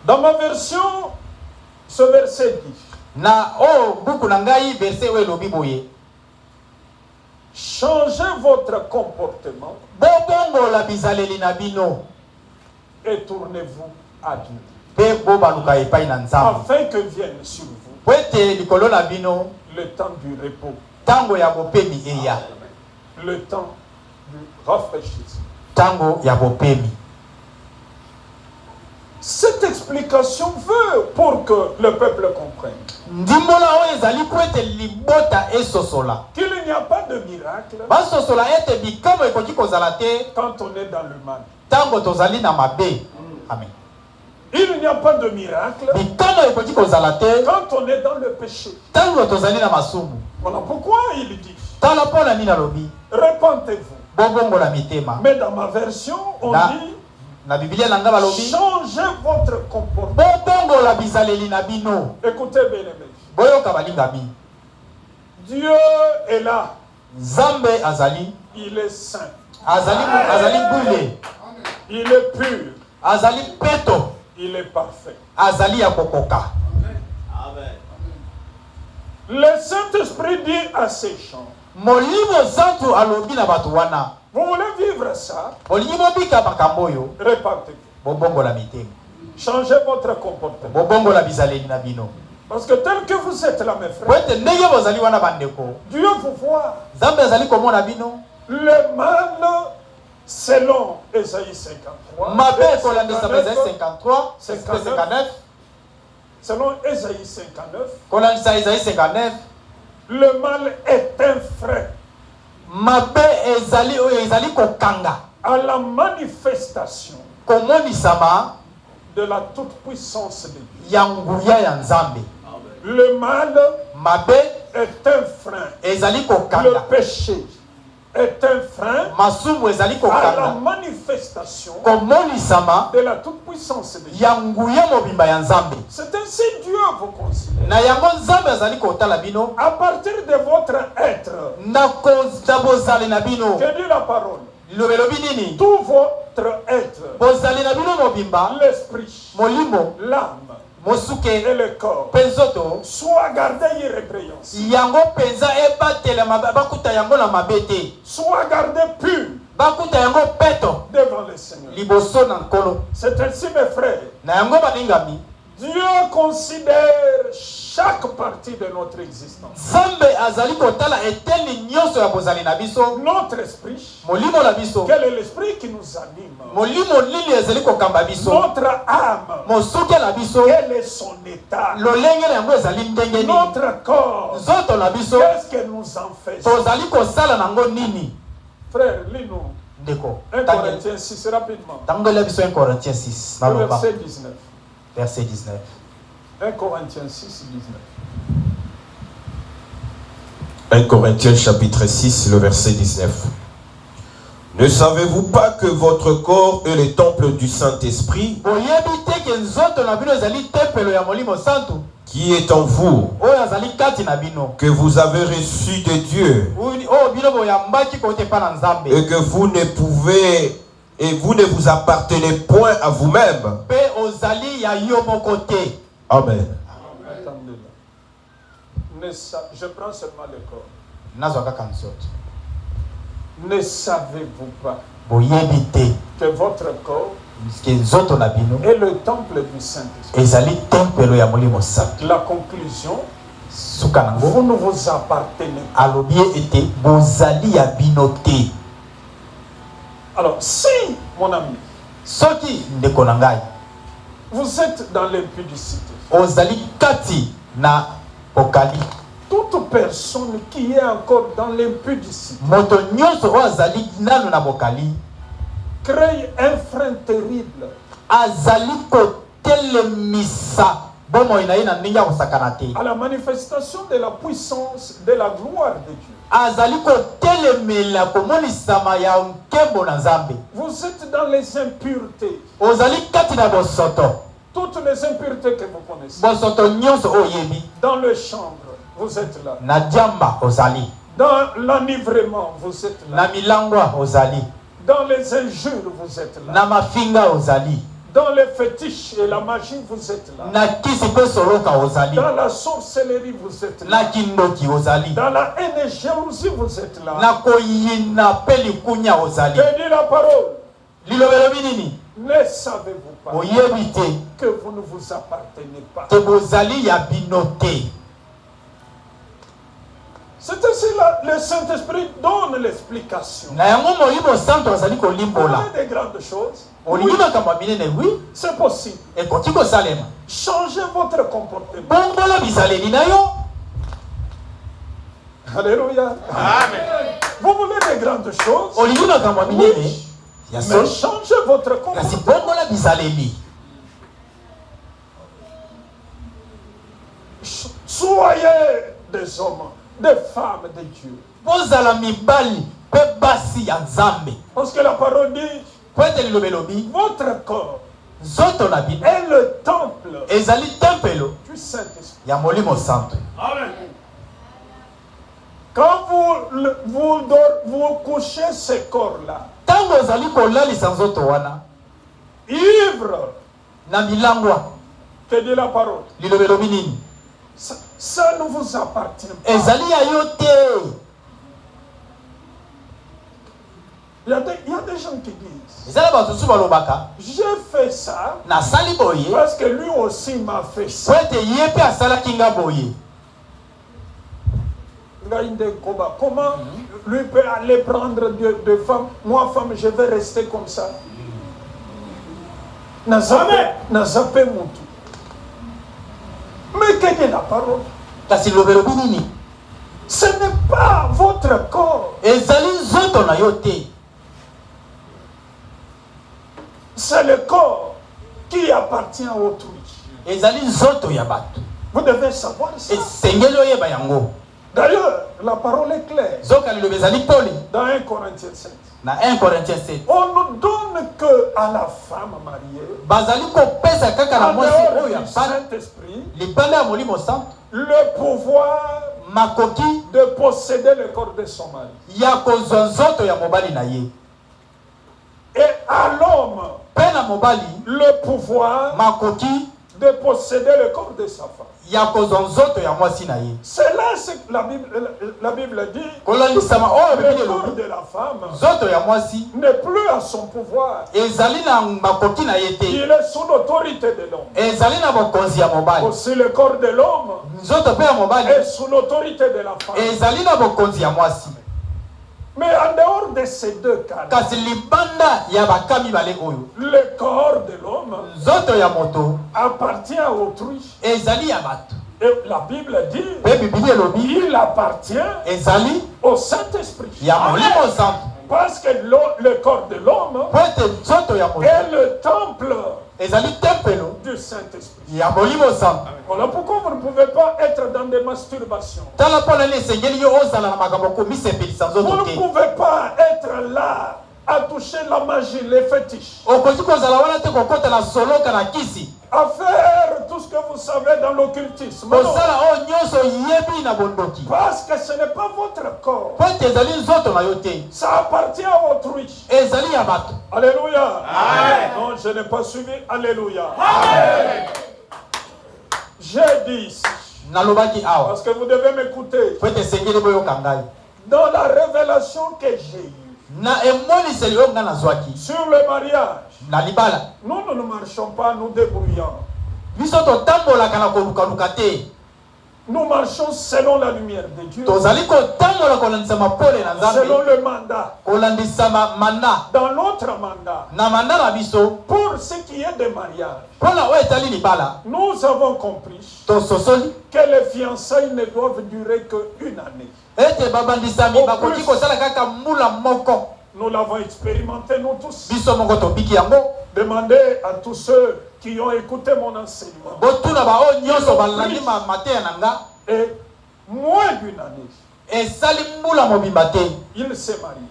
Dans ma version, ce verset dit, changez votre comportement et tournez-vous à Dieu afin que vienne sur vous le temps du repos, le temps du rafraîchissement. Cette explication veut pour que le peuple comprenne qu'il n'y a pas de miracle quand on est dans le mal. Amen. Il n'y a pas de miracle quand on est dans le péché. Voilà pourquoi il dit repentez-vous. Mais dans ma version, on dit changez votre comportement. Écoutez bien, aimés. Dieu est là. Il est saint. Il est pur. Il est parfait. Le Saint-Esprit dit à ces gens, vous voulez vivre ça? Répentez-vous. Changez votre comportement. Parce que tel que vous êtes là, mes frères, Dieu vous voit. Le mal, selon Ésaïe 53, selon Ésaïe 59, le mal est un frein à la manifestation de la toute-puissance de Dieu. Le mal est un frein. Le péché est un frein à la manifestation de la toute-puissance de Dieu. C'est ainsi Dieu vous considère. À partir de votre être, que dit la parole, tout votre être, l'esprit, l'âme et le corps, soit gardé irrépréhensible, soit gardé pur devant le Seigneur. C'est ainsi, mes frères, Dieu considère chaque partie de notre existence. Notre esprit, quel est l'esprit qui nous anime? Notre âme, quel est son état? Notre corps, qu'est-ce que nous en faisons? Frère, lis-nous Ndeko. 1 Corinthiens 6, rapidement. Tangola biso 1 Corinthiens 6. Le verset 19. Verset 19. 1 Corinthiens 6, 19. 1 Corinthiens chapitre 6, le verset 19. Ne savez-vous pas que votre corps est le temple du Saint-Esprit qui est en vous, que vous avez reçu de Dieu, et que vous ne pouvez et vous ne vous appartenez point à vous-même. Amen. Je prends seulement le corps. Ne savez-vous pas que votre corps est le temple du Saint-Esprit? La conclusion, vous ne vous appartenez pas. Alors, si, mon ami, vous êtes dans l'impudicité, toute personne qui est encore dans l'impudicité crée un frein terrible à la manifestation de la puissance de la gloire de Dieu. Vous êtes dans les impuretés. Toutes les impuretés que vous connaissez. Dans le chambre, vous êtes là. Dans l'enivrement, vous êtes là. Dans les injures, vous êtes là. Dans les fétiches et la magie, vous êtes là. Dans la sorcellerie, vous êtes là. Dans la haine et jalousie, vous êtes là. Que dit la parole? Ne savez-vous pas que vous ne vous appartenez pas? C'est ainsi le Saint-Esprit donne l'explication. Vous voulez des grandes choses? Oui, c'est possible. Changez votre comportement. Alléluia. Amen. Vous voulez des grandes choses? Oui. Mais changez votre comportement. Soyez des hommes, des femmes de Dieu. Parce que la parole dit, votre corps est le temple du Saint-Esprit. Amen. Quand vous couchez ce corps-là, ivre, que dit la parole, ça ne vous appartient pas. Il y a des gens qui disent, j'ai fait ça parce que lui aussi m'a fait ça. Comment lui peut aller prendre de femmes? Moi, femme, je vais rester comme ça. Mais que dit la parole? Ce n'est pas votre corps. C'est le corps qui appartient à autrui. Vous devez savoir ça. D'ailleurs, la parole est claire. Dans 1 Corinthiens 7. On ne donne que à la femme mariée, en dehors du Saint-Esprit, le pouvoir de posséder le corps de son mari. Et à l'homme, le pouvoir de posséder le corps de sa femme. C'est là ce que la Bible dit. Le corps de la femme n'est plus à son pouvoir. Il est sous l'autorité de l'homme. Aussi le corps de l'homme est sous l'autorité de la femme. Mais en dehors de ces deux cas, le corps de l'homme appartient à autrui. Et la Bible dit, il appartient au Saint-Esprit. Parce que le corps de l'homme est le temple du Saint-Esprit. Voilà pourquoi vous ne pouvez pas être dans des masturbations. Vous ne pouvez pas être là à toucher la magie, les fétiches. À faire tout ce que vous savez dans l'occultisme. Parce que ce n'est pas votre corps. Ça appartient à autrui. Alléluia. Amen. Non, je n'ai pas suivi. Alléluia. Amen. J'ai dit ici. Parce que vous devez m'écouter. Dans la révélation que j'ai eue sur le mariage, nous ne marchons pas nous débrouillant. Nous marchons selon la lumière de Dieu, selon le mandat. Dans notre mandat, pour ce qui est des mariages, nous avons compris que les fiançailles ne doivent durer qu'une année. Nous l'avons expérimenté, nous tous. Demandez à tous ceux qui ont écouté mon enseignement. Et moins d'une année, il s'est marié.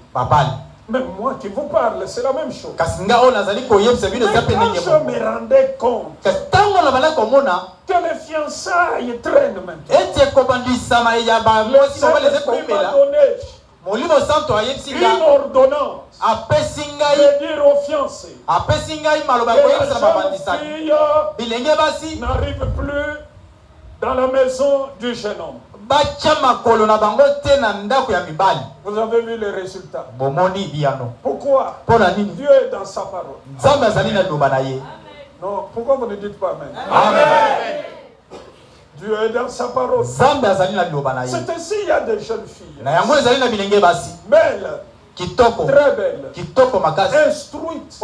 Même moi qui vous parle, c'est la même chose. Mais quand je me rendais compte que les fiançailles traînent maintenant, l'Esprit m'a donné une ordonnance de dire aux fiancés que la jeune fille n'arrive plus dans la maison du jeune homme. Vous avez vu les résultats. Pourquoi? Dieu est dans sa parole. Non, pourquoi vous ne dites pas Amen? Amen. Dieu est dans sa parole. C'est ainsi, il y a des jeunes filles belles, très belles, instruites,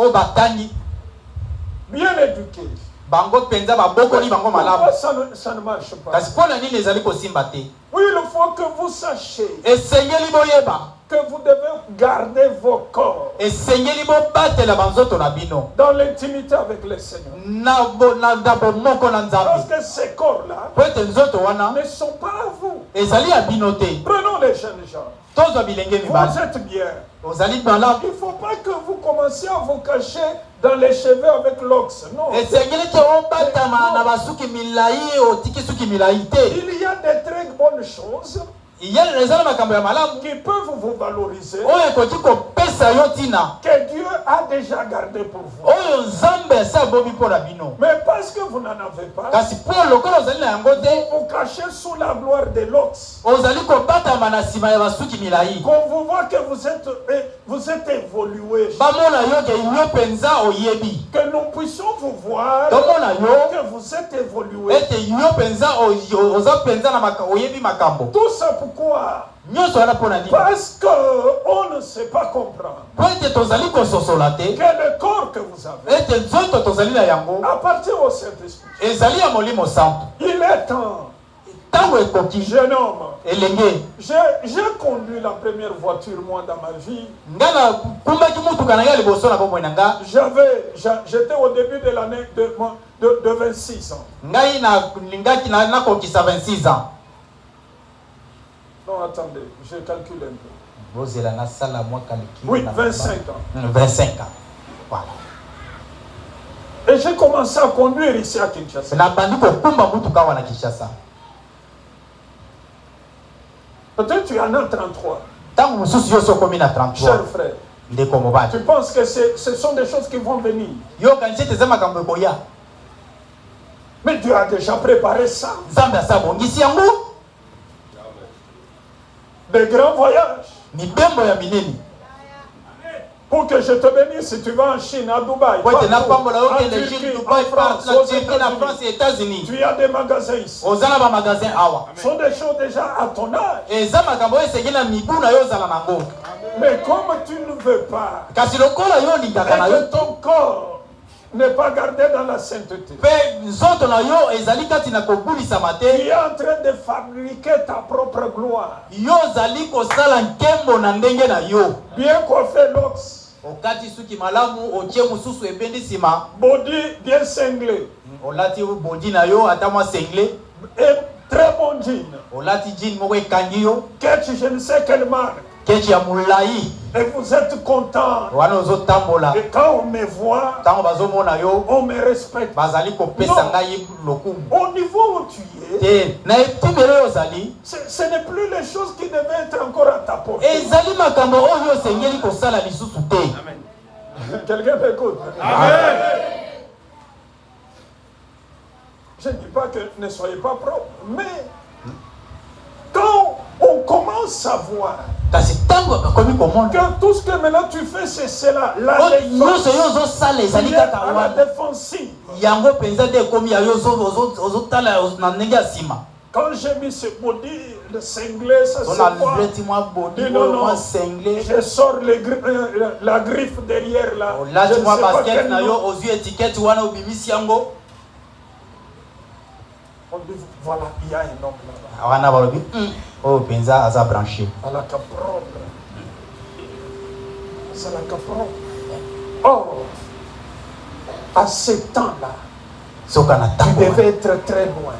bien éduquées. Pourquoi ça ne marche pas? Oui, il faut que vous sachiez que vous devez garder vos corps dans l'intimité avec le Seigneur. Parce que ces corps-là ne sont pas à vous. Prenons les jeunes gens. Vous êtes bien. Il ne faut pas que vous commenciez à vous cacher dans les cheveux avec l'ox. Non. Il y a des très bonnes choses qui peuvent vous valoriser, que Dieu a déjà gardé pour vous. Mais parce que vous n'en avez pas, vous vous cachez sous la gloire de l'ox. Qu'on vous voit que vous êtes évolué. Que nous puissions vous voir que vous êtes évolué. Tout ça pourquoi? Parce qu'on ne sait pas comprendre que le corps que vous avez appartient au Saint-Esprit. Il est temps. Jeune homme, j'ai conduit la première voiture moi dans ma vie. J'étais au début de l'année de 26 ans. Non, attendez, je calcule un peu. Oui, 25 ans. 25 ans. Voilà. Et j'ai commencé à conduire ici à Kinshasa. Peut-être tu en as 33. Cher frère, tu penses que ce sont des choses qui vont venir. Mais Dieu a déjà préparé ça. Des grands voyages. Pour que je te bénisse, si tu vas en Chine, à Dubaï, en Turquie, en France, aux États-Unis, tu as des magasins ici. Ce sont des choses déjà à ton âge. Mais comme tu ne veux pas, et que ton corps n'est pas gardé dans la sainteté. Tu es en train de fabriquer ta propre gloire. Bien coiffé l'ox. Body bien cinglé. Et très bon jean. Ketch, je ne sais quelle marque. Et vous êtes content. Et quand on me voit, on me respecte. Non. Au niveau où tu es, ce n'est plus les choses qui devaient être encore à ta portée. Amen. Quelqu'un m'écoute? Amen. Je ne dis pas que ne soyez pas propre, mais quand on commence à voir que tout ce que maintenant tu fais, c'est cela, la défensive. Quand j'ai mis ce body, le cinglé, ça c'est quoi? Non. Je sors la griffe derrière là. Je ne sais pas quel nom. On dit, voilà, il y a un homme là-bas. À la caprobre. C'est la caprobre. Or, à ce temps-là, tu devais être très loin.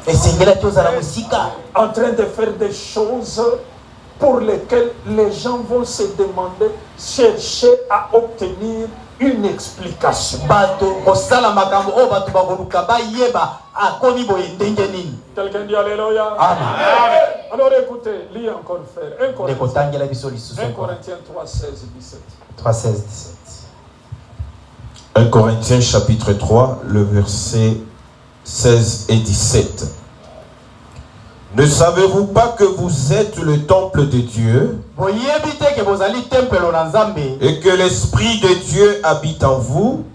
En train de faire des choses pour lesquelles les gens vont se demander, chercher à obtenir une explication. Quelqu'un dit Alléluia. Amen. Alors écoutez, lis encore frère. 1 Corinthiens 3, 16, 17. 3, 16, 17. 1 Corinthiens chapitre 3, le verset 16 et 17. Ne savez-vous pas que vous êtes le temple de Dieu et que l'Esprit de Dieu habite en vous?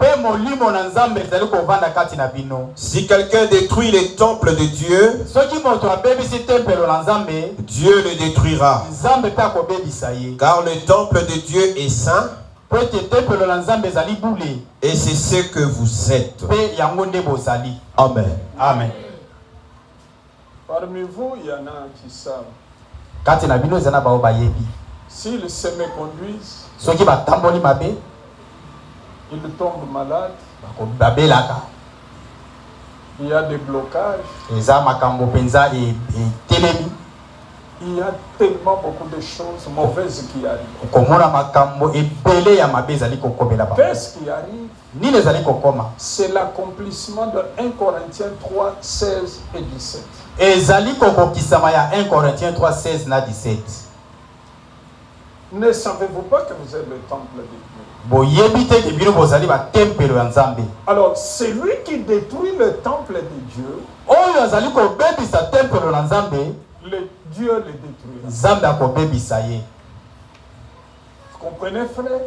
Si quelqu'un détruit le temple de Dieu, Dieu le détruira. Car le temple de Dieu est saint et c'est ce que vous êtes. Amen. Amen. Parmi vous, il y en a qui savent. S'ils se méconduisent, ils tombent malades. Il y a des blocages. Il y a tellement beaucoup de choses mauvaises qui arrivent. Qu'est-ce qui arrive? C'est l'accomplissement de 1 Corinthiens 3, 16 et 17. 1 Corinthiens 3, 16 et 17. Ne savez-vous pas que vous êtes le temple de Dieu? Alors, celui qui détruit le temple de Dieu, le Dieu le détruira. Vous comprenez, frère?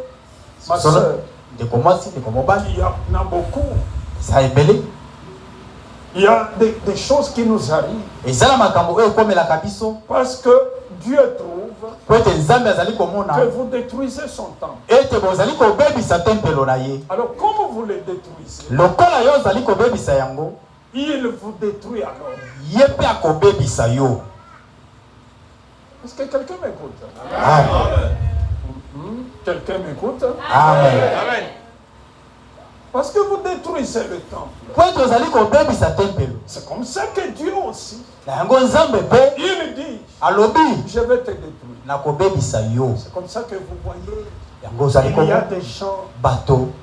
Ma soeur, il y en a beaucoup. Il y a des choses qui nous arrivent parce que Dieu trouve que vous détruisez son temple. Alors comment vous le détruisez? Il vous détruit alors. Est-ce que quelqu'un m'écoute? Amen. Quelqu'un m'écoute? Amen. Parce que vous détruisez le temple. C'est comme ça que Dieu aussi. Il dit, je vais te détruire. C'est comme ça que vous voyez. Il y a des gens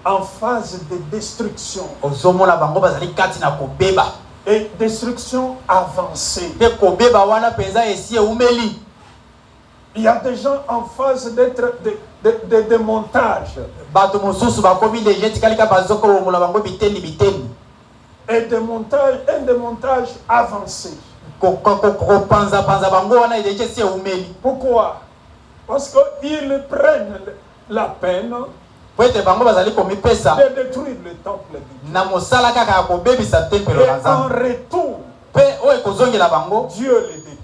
en phase de destruction. Et destruction avancée. Il y a des gens en phase d'être de démontage. Et un démontage avancé. Pourquoi? Parce qu'ils prennent la peine de détruire le temple de Dieu. Et en retour, Dieu les détruit.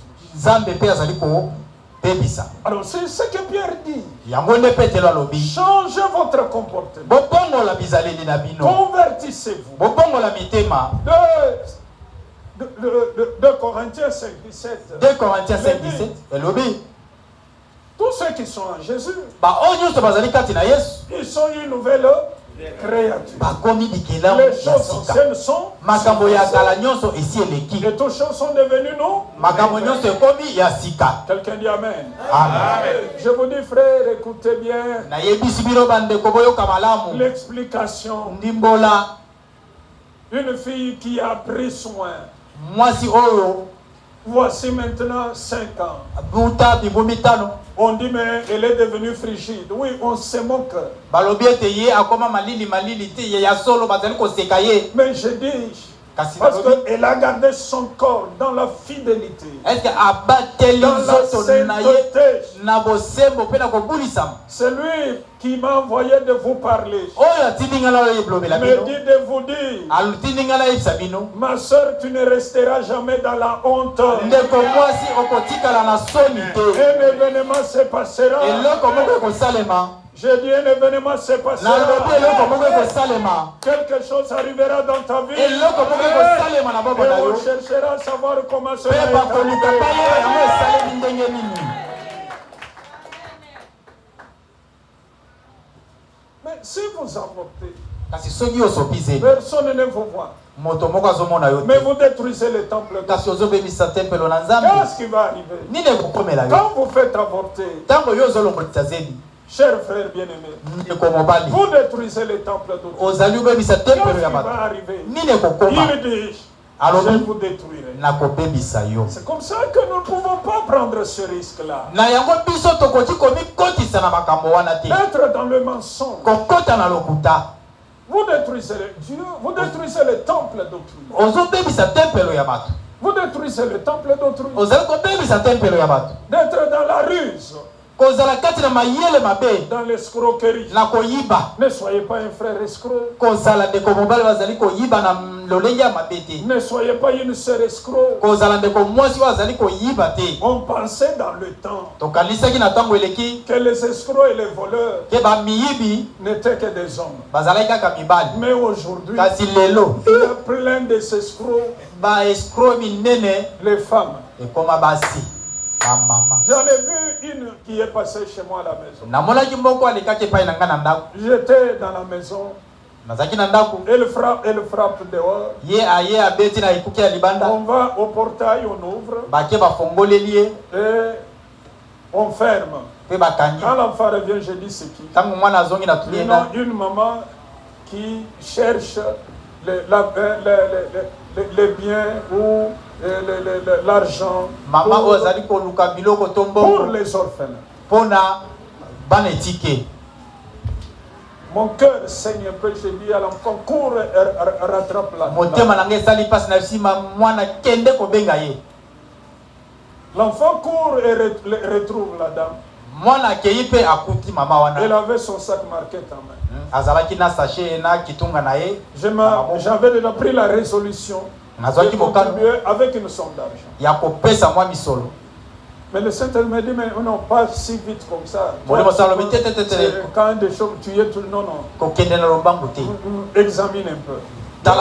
Alors c'est ce que Pierre dit. Changez votre comportement. Convertissez-vous. 2 Corinthiens 5:17. 2 Corinthiens 5:17. Tous ceux qui sont en Jésus, ils sont une nouvelle créature. Les choses anciennes sont et toutes choses sont devenues non. Quelqu'un dit Amen. Amen. Je vous dis frère, écoutez bien l'explication. Une fille qui a pris soin. Voici maintenant 5 ans. On dit mais elle est devenue frigide. Oui, on se moque. Mais je dis, parce qu'elle a gardé son corps dans la fidélité. Dans la sainteté. C'est lui qui m'a envoyé de vous parler. Me dit de vous dire, ma soeur, tu ne resteras jamais dans la honte. Un événement se passera. Je dis un événement se passera. Quelque chose arrivera dans ta vie. Et on cherchera à savoir comment cela est arrivé. Mais si vous avortez, personne ne vous voit. Mais vous détruisez le temple. Qu'est-ce qui va arriver? Quand vous faites avorter, chers frères bien-aimés, vous détruisez les temples d'autres. Qu'est-ce qui va arriver? Il dit, je vous détruirai. C'est comme ça que nous ne pouvons pas prendre ce risque-là. Être dans le mensonge. Vous détruisez Dieu, vous détruisez le temple d'autrui. Vous détruisez le temple d'autrui. D'être dans la ruse. Dans l'escroquerie. Ne soyez pas un frère escroc. Ne soyez pas une sœur escroc. On pensait dans le temps que les escrocs et les voleurs n'étaient que des hommes. Mais aujourd'hui, il y a plein de ces escrocs. Les femmes. J'en ai vu une qui est passée chez moi à la maison. J'étais dans la maison. Elle frappe dehors. On va au portail, on ouvre. Et on ferme. Quand l'enfant revient, je dis c'est qui? Une maman qui cherche les biens ou l'argent pour les orphelins. Mon cœur saigne un peu, je dis à l'enfant, cours et rattrape la L'enfant court et retrouve la dame. Elle avait son sac marqué en main. J'avais déjà pris la résolution de contribuer avec une somme d'argent. Mais le Saint-Esprit me dit, mais non, pas si vite comme ça. Quand des choses, tu es tout... Non. Examine un peu. La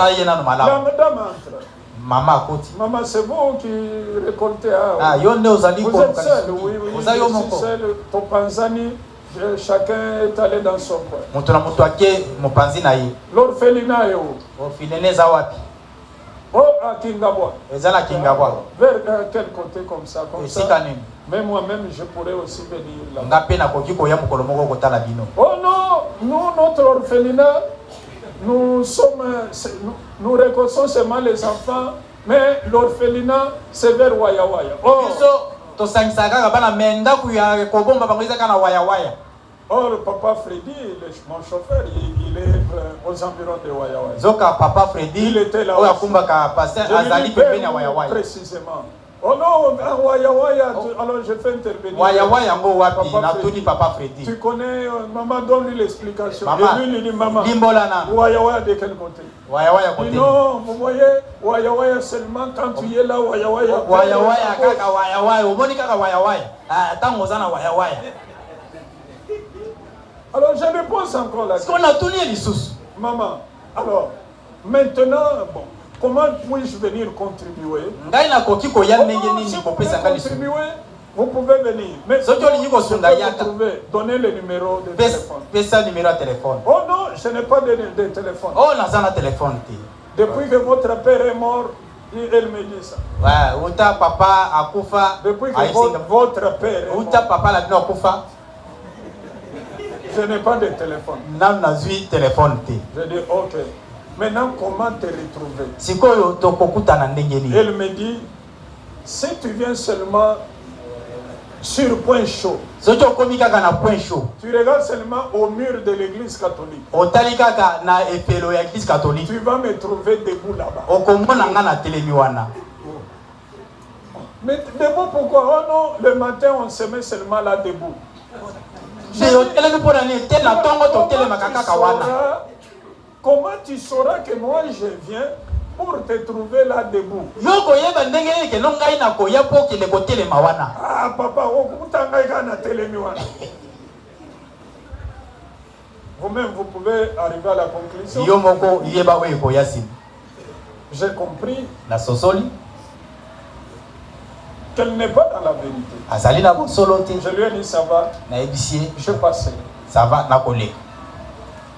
dame entre. Maman, c'est vous qui récoltez. Vous êtes seul, oui. Je suis seul. Topanzani, chacun est allé dans son coin. L'orphelinat est où? Oh, à Kingabwa. Vers quel côté comme ça? Mais moi-même, je pourrais aussi venir là. Oh non, nous, notre orphelinat, nous récoltons seulement les enfants, mais l'orphelinat, c'est vers Waya Waya. Oh, le papa Freddy, mon chauffeur, il est aux environs de Waya Waya. Papa Freddy, il était là. Précisément. Oh non, waya waya, alors je fais intervenir. Waya waya ngo wapi na tuni papa Freddy. Tu connais, maman donne-lui l'explication. Maman, et lui dit maman. Limbola na. Waya waya de quel côté? Waya waya côté. Non, vous voyez, waya waya seulement quand tu es là, waya waya. Waya waya kaka waya waya, omoni kaka waya waya. Ah, tango zana waya waya. Alors je réponds encore là. Est-ce qu'on a tourné les sous? Maman, alors, maintenant, bon, comment puis-je venir contribuer? Contribuer, vous pouvez venir. Mais donnez le numéro de téléphone. Oh non, je n'ai pas de téléphone. Oh, on a un téléphone. Depuis que votre père est mort, elle me dit ça. Ouais, papa a kufa. Depuis que votre père est mort, papa la kufa. Je n'ai pas de téléphone. Je dis ok. Maintenant, comment te retrouver? Elle me dit, si tu viens seulement sur Point Chaud, tu regardes seulement au mur de l'église catholique, tu vas me trouver debout là-bas. Mais debout pourquoi? Oh non, le matin on se met seulement là debout. Comment tu sauras que moi je viens pour te trouver là debout? Ah papa, vous-même vous pouvez arriver à la conclusion. J'ai compris qu'elle n'est pas dans la vérité. Je lui ai dit ça va. Je passais. Ça va,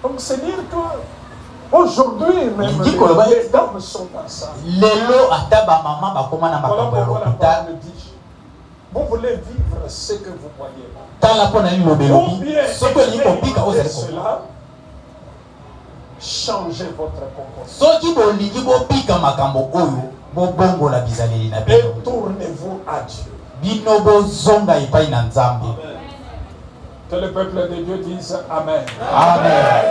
donc c'est dire que aujourd'hui même les dames sont dans ça. Voilà pourquoi la parole me dit, vous voulez vivre ce que vous voyez. Ou bien expérimenter cela, changez votre comportement. Et tournez-vous à Dieu. Que le peuple de Dieu dise Amen. Amen.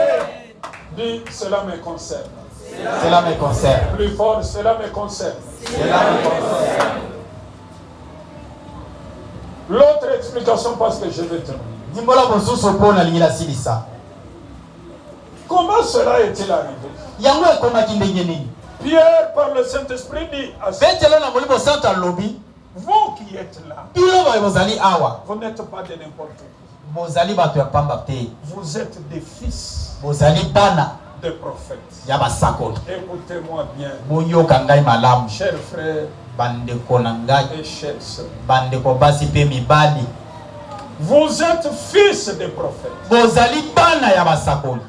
Dis, cela me concerne. Cela me concerne. Plus fort, cela me concerne. Cela me concerne. L'autre explication, parce que je vais terminer. Comment cela est-il arrivé? Pierre, par le Saint-Esprit, dit à vous qui êtes là, vous n'êtes pas de n'importe qui. Vous êtes des fils de prophètes. Écoutez-moi bien, chers frères et chers sœurs. Vous êtes fils de prophètes.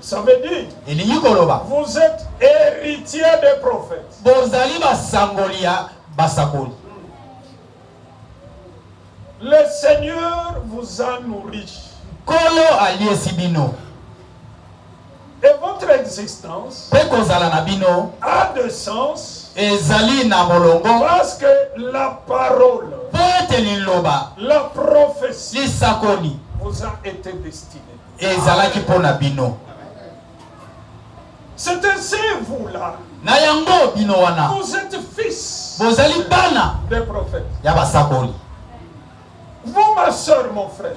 Ça veut dire vous êtes héritier des prophètes. Le Seigneur vous a nourri. Et votre existence a de sens parce que la parole, la prophétie vous a été destinée. C'est ainsi vous là. Vous êtes fils des prophètes. Vous, ma soeur, mon frère,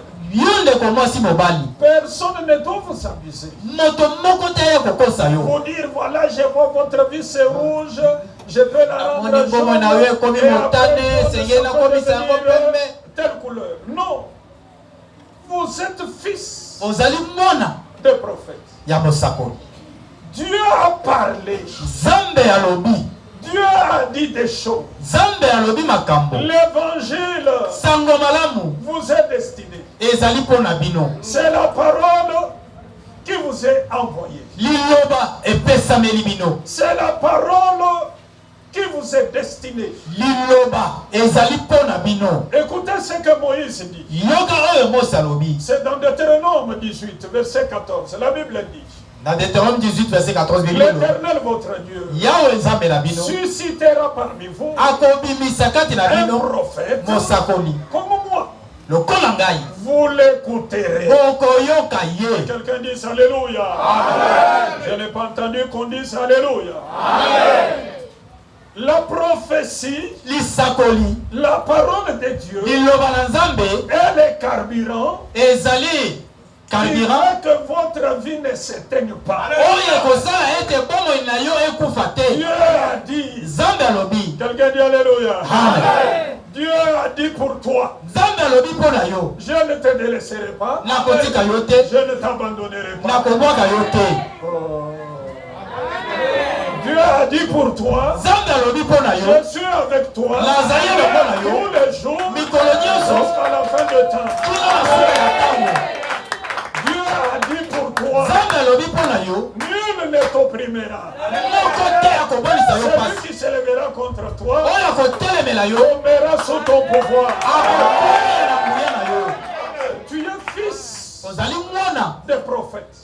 personne ne doit vous abuser. Vous dire, voilà, je vois votre vie c'est rouge, je peux la rendre jaune, et après, telle couleur. Non. Vous êtes fils de prophète. Dieu a parlé. Dieu a dit des choses. L'évangile vous est destiné. C'est la parole qui vous est envoyée. C'est la parole qui vous est destinée. Écoutez ce que Moïse dit. C'est dans Deutéronome 18, verset 14. La Bible dit. Dans Deutéronome 18, verset 14, l'Éternel votre Dieu suscitera parmi vous un prophète comme moi. Vous l'écouterez. Quelqu'un dit Alléluia. Amen. Je n'ai pas entendu qu'on dise Alléluia. Amen. La prophétie, la parole de Dieu, et les carburants, que votre vie ne s'éteigne pas. Dieu a dit, quelqu'un dit Alléluia. Dieu a dit pour toi, je ne te délaisserai pas, je ne t'abandonnerai pas. Dieu a dit pour toi, je suis avec toi tous les jours jusqu'à la fin de temps. Dieu a dit pour toi, nul ne t'opprimera. Celui qui s'élèvera contre toi tombera sous ton pouvoir. Tu es fils de prophète.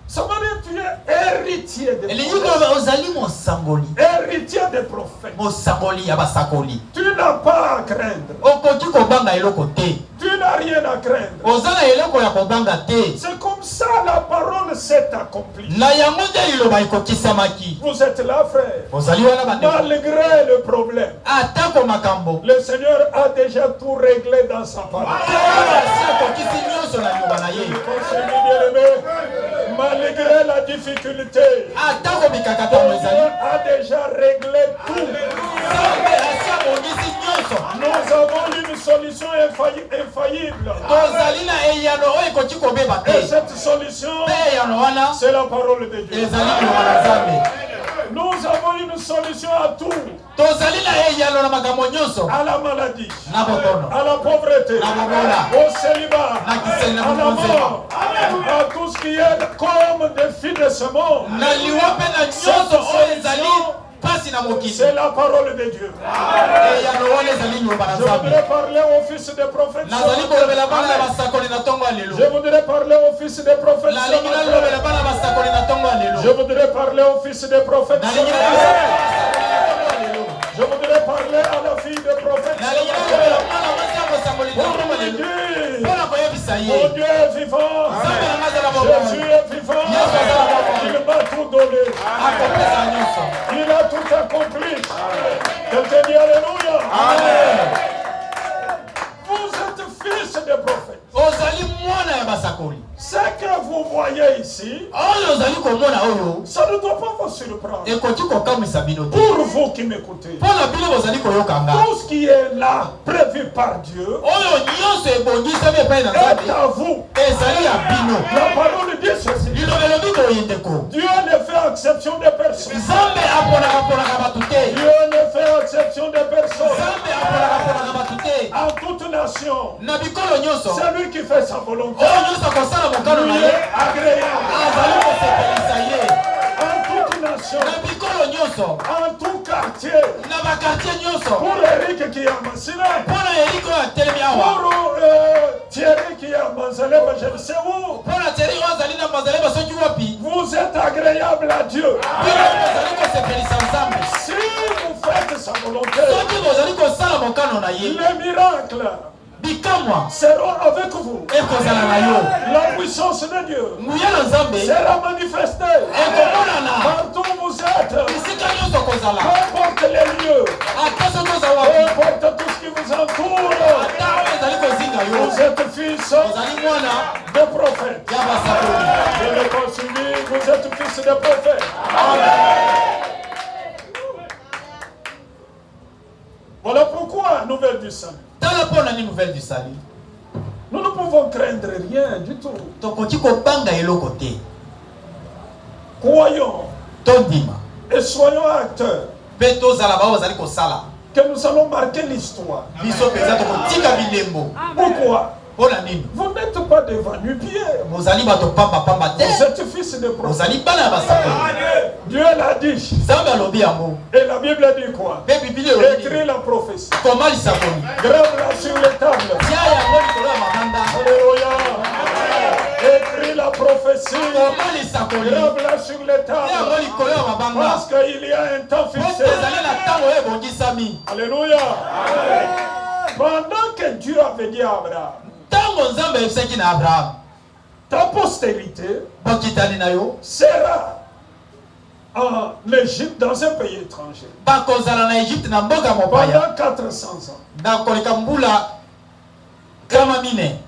Ça veut dire que tu es héritier des prophètes. Héritier des prophètes. Tu n'as pas à craindre. Tu n'as rien à craindre. C'est comme ça la parole s'est accomplie. Vous êtes là, frère. Malgré le problème, le Seigneur a déjà tout réglé dans sa parole. Malgré la difficulté, Dieu a déjà réglé tout. Nous avons une solution infaillible. Et cette solution, c'est la parole de Dieu. Nous avons une solution à tout. À la maladie, à la pauvreté, au célibat, à la mort, à tout ce qui est comme des filles de ce monde. C'est la parole de Dieu. Je voudrais parler au fils des prophètes. Je voudrais parler au fils des prophètes. Je voudrais parler au fils des prophètes. Je voudrais parler à la fille des prophètes. Mon Dieu est vivant. Jésus est vivant. Il m'a tout donné. Il a tout accompli. Quelqu'un dit Alléluia. Vous êtes fils de prophète. Ce que vous voyez ici, ça ne doit pas vous surprendre. Pour vous qui m'écoutez, tout ce qui est là, prévu par Dieu, est à vous. La parole dit ceci. Dieu ne fait exception des personnes. Dieu ne fait exception des personnes. En toute nation, c'est lui qui fait sa volonté. Lui est agréable. En toute nation, en tout quartier, pour Eric qui est à Massina, pour Thierry qui est à Manzalem, je ne sais où, vous êtes agréable à Dieu. Si vous faites sa volonté, les miracles seront avec vous. La puissance de Dieu sera manifestée partout où vous êtes. Qu'importe les lieux, qu'importe tout ce qui vous entoure, vous êtes fils de prophète. Je l'ai poursuivi, vous êtes fils de prophète. Voilà pourquoi, nouvelle du salut. Nous ne pouvons craindre rien du tout. Croyons et soyons acteurs que nous allons marquer l'histoire. Pourquoi? Vous n'êtes pas devant nu-pieds. Vous êtes fils de prophète. Dieu l'a dit. Et la Bible dit quoi? Écris la prophétie. Grave-la sur les tables. Alléluia. Écris la prophétie. Grave-la sur les tables. Parce qu'il y a un temps fixé. Alléluia. Pendant que Dieu avait dit à Abraham, ta postérité sera en Égypte, dans un pays étranger. Pendant 400 ans.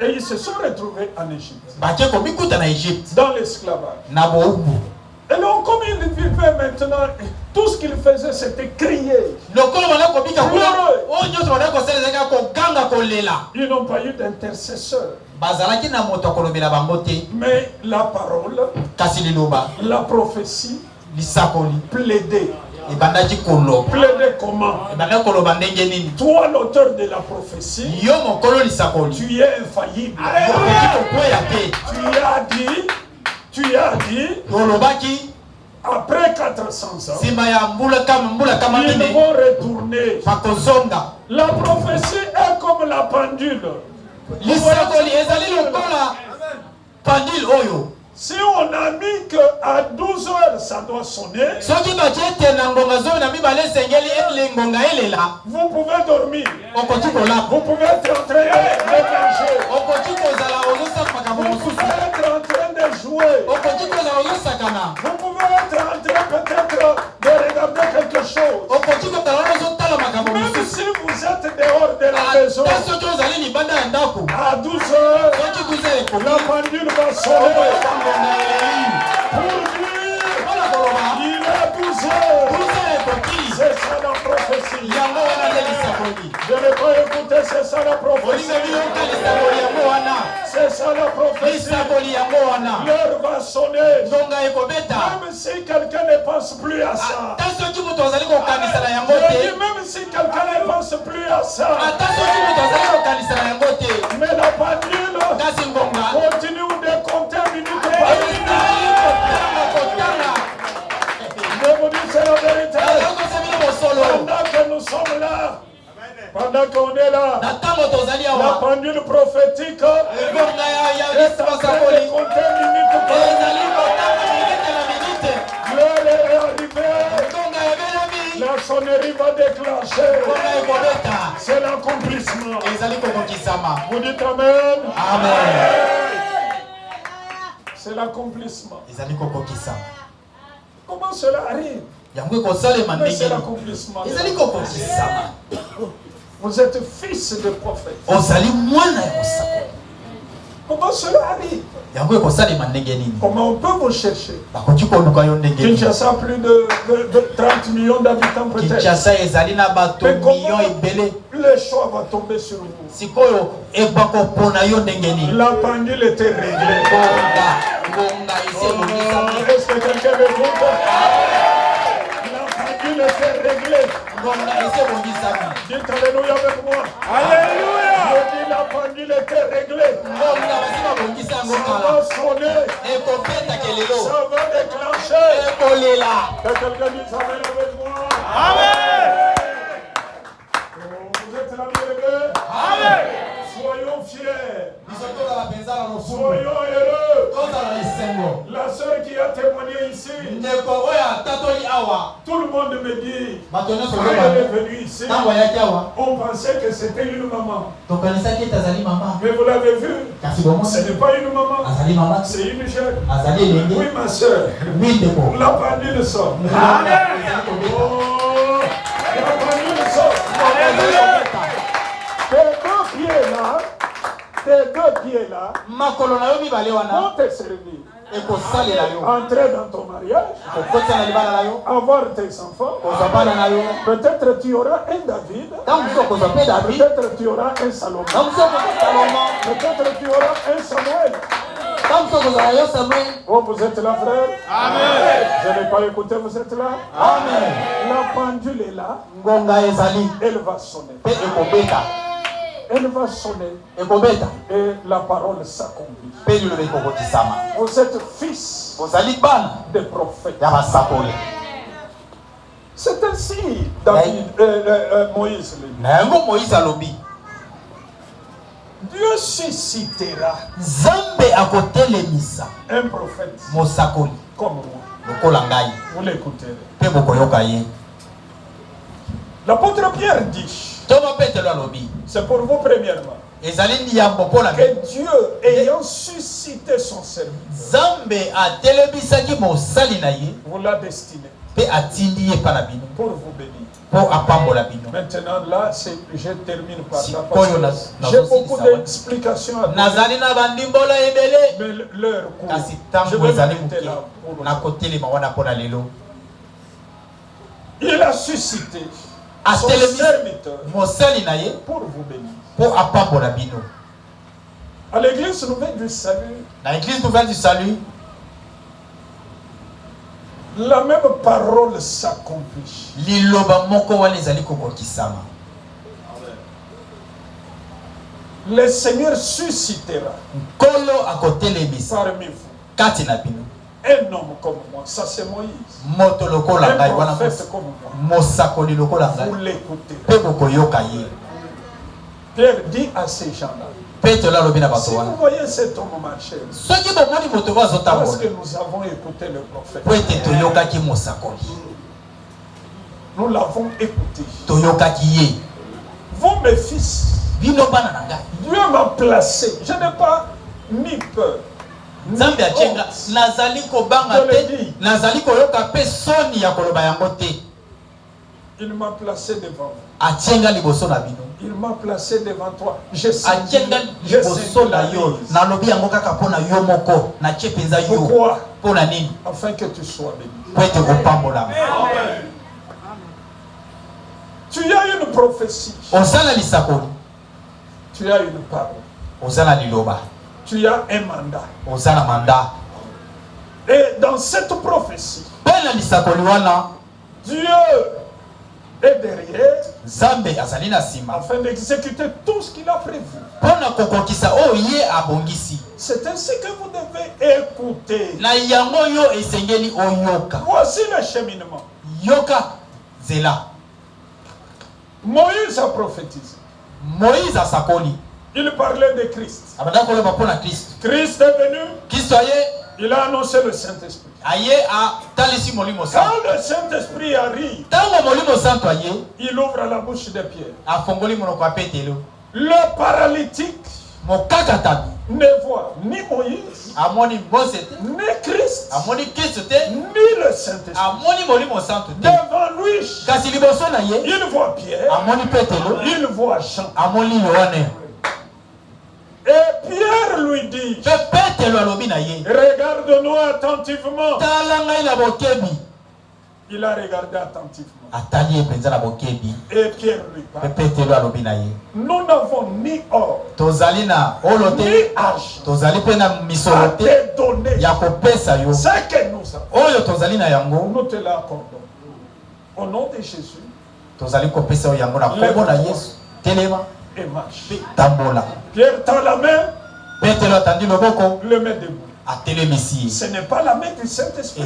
Et ils se sont retrouvés en Égypte. Dans l'esclavage. Et donc, comme ils vivaient maintenant, tout ce qu'ils faisaient, c'était crier. Ils n'ont pas eu d'intercesseur. Mais la parole, la prophétie, plaider. Plaider comment? Toi, l'auteur de la prophétie, tu es infaillible. Tu as dit, après 400 ans, ils vont retourner. La prophétie est comme la pendule. Si on a mis qu'à 12 heures ça doit sonner, vous pouvez dormir. Vous pouvez être en train de manger. Vous pouvez être en train de jouer. Vous pouvez être en train peut-être de regarder quelque chose. Même si vous êtes dehors de la maison, à 12 heures, la pendule va sonner. Pour dire, il est 12 heures. C'est ça la prophétie. Je n'ai pas écouté, c'est ça la prophétie. C'est ça la prophétie. L'heure va sonner. Même si quelqu'un ne pense plus à ça. Je dis, même si quelqu'un ne pense plus à ça. Mais la pendule continue de compter minute par minute. Je vous dis, c'est la vérité. Pendant que nous sommes là, pendant qu'on est là, la pendule prophétique est en train de compter minute par minute. L'heure est arrivée. La sonnerie va déclencher. C'est l'accomplissement. Vous dites Amen. Amen. C'est l'accomplissement. Comment cela arrive? Mais c'est l'accomplissement. Vous êtes fils de prophète. Comment cela arrive? Comment on peut vous chercher? Kinshasa a plus de 30 millions d'habitants peut-être. Mais comment le choix va tomber sur vous? La pendule était réglée. Est-ce que quelqu'un m'écoute? La pendule était réglée. Dites Alléluia avec moi. Alléluia. Je dis la pendule était réglée. Ça va sonner. Ça va déclencher. Que quelqu'un dise Amen avec moi. Amen. Vous êtes là, bien-aimés? Amen. Soyons fiers. Soyons heureux. La sœur qui a témoigné ici, tout le monde me dit, quand elle est venue ici, on pensait que c'était une maman. Mais vous l'avez vu, ce n'est pas une maman, c'est une jeune. Oui, ma sœur, la pendule sort. Amen. Oh, la pendule sort. Tes deux pieds-là vont te servir. Entrer dans ton mariage, avoir tes enfants. Peut-être tu auras un David. Peut-être tu auras un Salomon. Peut-être tu auras un Samuel. Oh, vous êtes là, frère? Amen. Je n'ai pas écouté, vous êtes là? Amen. La pendule est là. Elle va sonner. Elle va sonner et la parole s'accomplit. Vous êtes fils de prophètes. C'est ainsi Moïse le dit. Dieu suscitera un prophète comme moi. Vous l'écoutez. L'apôtre Pierre dit, c'est pour vous premièrement, que Dieu ayant suscité son serviteur vous l'a destiné. pour vous bénir. Maintenant là, je termine par ça parce que j'ai beaucoup d'explications à donner, mais leur cours, je vais m'arrêter là pour il a suscité son serviteur pour vous bénir. À l'église nouvelle du salut, la même parole s'accomplit. Le Seigneur suscitera parmi vous un homme comme moi. Ça c'est Moïse. Un prophète comme moi. Vous l'écoutez. Pierre dit à ces gens-là, si vous voyez cet homme marcher, parce que nous avons écouté le prophète. Nous l'avons écouté. Vous mes fils, Dieu m'a placé. Je n'ai pas ni peur. Il m'a placé devant vous. Il m'a placé devant toi. Je sais. Pourquoi? Afin que tu sois béni. Tu as une prophétie. Tu as une parole. Tu as un mandat. Et dans cette prophétie, Dieu est derrière afin d'exécuter tout ce qu'il a prévu. C'est ainsi que vous devez écouter. Voici le cheminement. Moïse a prophétisé. Il parlait de Christ. Christ est venu. Il a annoncé le Saint-Esprit. Quand le Saint-Esprit arrive, il ouvre la bouche de Pierre. Le paralytique ne voit ni Moïse, ni Christ, ni le Saint-Esprit. Devant lui, il voit Pierre, il voit Jean. Et Pierre lui dit, regarde-nous attentivement. Il a regardé attentivement. Et Pierre lui parle. Nous n'avons ni or, ni argent à te donner. Ce que nous avons, nous te l'accordons. Au nom de Jésus, et marche. Pierre tend la main, le met debout. Ce n'est pas la main du Saint-Esprit.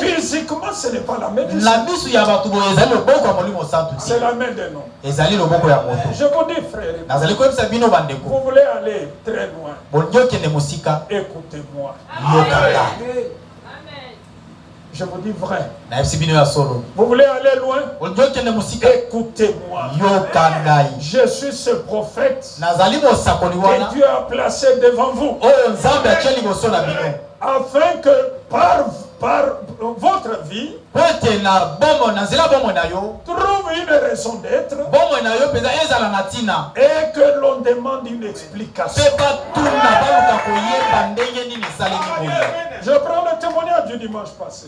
Physiquement, ce n'est pas la main du Saint-Esprit. C'est la main d'un homme. Je vous dis, frère, vous voulez aller très loin. Écoutez-moi. Je vous dis vrai. Vous voulez aller loin? Écoutez-moi. Je suis ce prophète que Dieu a placé devant vous. Afin que par votre vie, trouve une raison d'être et que l'on demande une explication. Je prends le témoignage du dimanche passé.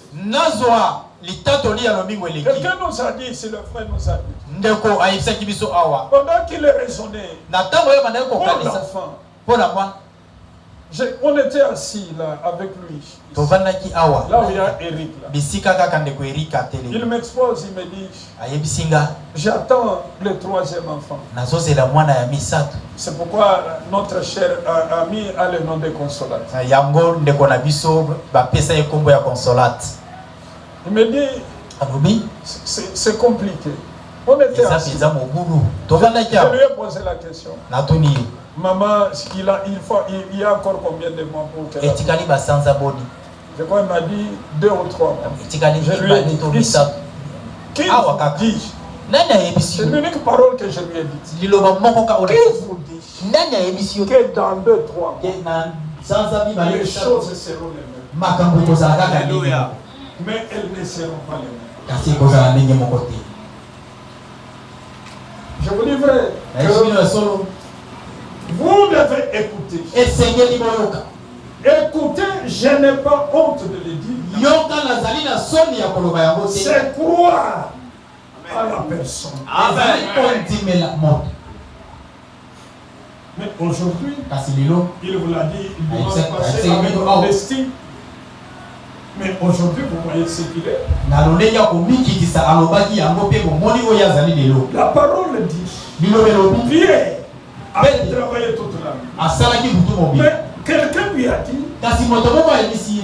Quelqu'un nous a dit, si le frère nous a dit, pendant qu'il raisonnait pour l'enfant, on était assis là avec lui. Là où il y a Eric là. Il m'expose, il me dit, j'attends le 3e enfant. C'est pourquoi notre cher ami a le nom de Consolate. Il me dit, c'est compliqué. On était assis. Je lui ai posé la question. Maman, il y a encore combien de mois pour qu'elle... Je crois qu'il m'a dit 2 ou 3 mois. Je lui ai dit, qui vous dit? C'est l'unique parole que je lui ai dit. Qui vous dit que dans 2-3 mois, les choses seront les mêmes? Mais elles ne seront pas les mêmes. Je vous dis vrai. Vous devez écouter. Écoutez, je n'ai pas honte de le dire. C'est croire à la personne. Amen. Mais aujourd'hui, il vous l'a dit, il doit passer avec modestie. Mais aujourd'hui, vous voyez ce qu'il est. La parole dit, Pierre a travaillé toute la nuit. Mais quelqu'un lui a dit,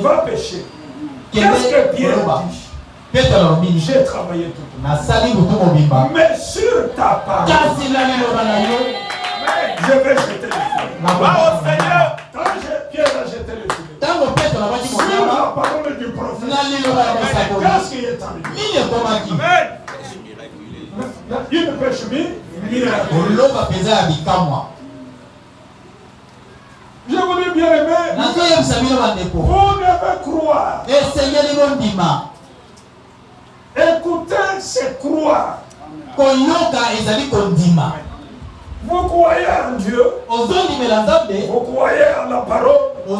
va pécher. Qu'est-ce que Pierre dit? J'ai travaillé toute la nuit. Mais sur ta parole, je vais jeter le filet. Seigneur. Pierre a jeté le filet. Sur la parole du prophète, qu'est-ce qui est arrivé? Une pêche miraculeuse. Je voulais bien aimer. Vous devez croire. Écouter, c'est croire. Vous croyez en Dieu. Vous croyez en la parole. Vous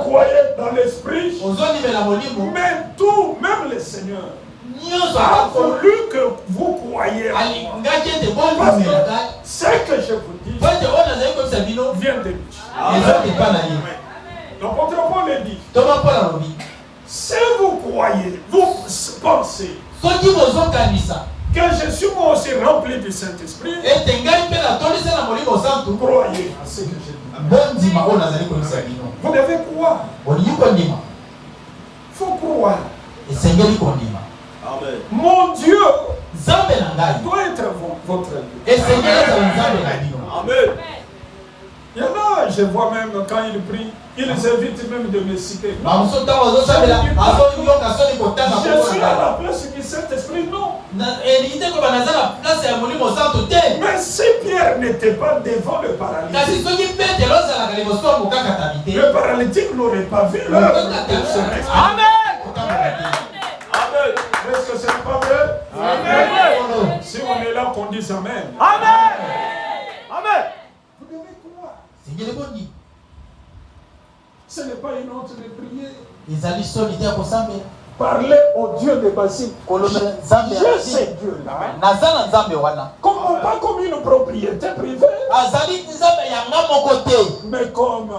croyez dans l'esprit. Mais tout, même le Seigneur, a voulu que vous croyiez. Parce que ce que je vous dis vient de lui. L'apôtre Paul le dit. Si vous croyez, vous pensez que je suis moi aussi rempli du Saint-Esprit, croyez à ce que je dis. Vous devez croire. Il faut croire. Amen. Mon Dieu doit être votre Dieu. Amen. Il y en a, je vois même quand ils prient, ils évitent même de me citer. Je suis à la place du Saint-Esprit, non. Mais si Pierre n'était pas devant le paralytique, le paralytique n'aurait pas vu l'œuvre de Saint-Esprit. Amen. Amen. Est-ce que ce n'est pas vrai? Amen. Si on est là, qu'on dise Amen. Amen. Amen. Vous devez croire. Ce n'est pas une honte de prier. Parler au Dieu de Basile. Je sais Dieu là. Pas comme une propriété privée. Mais comme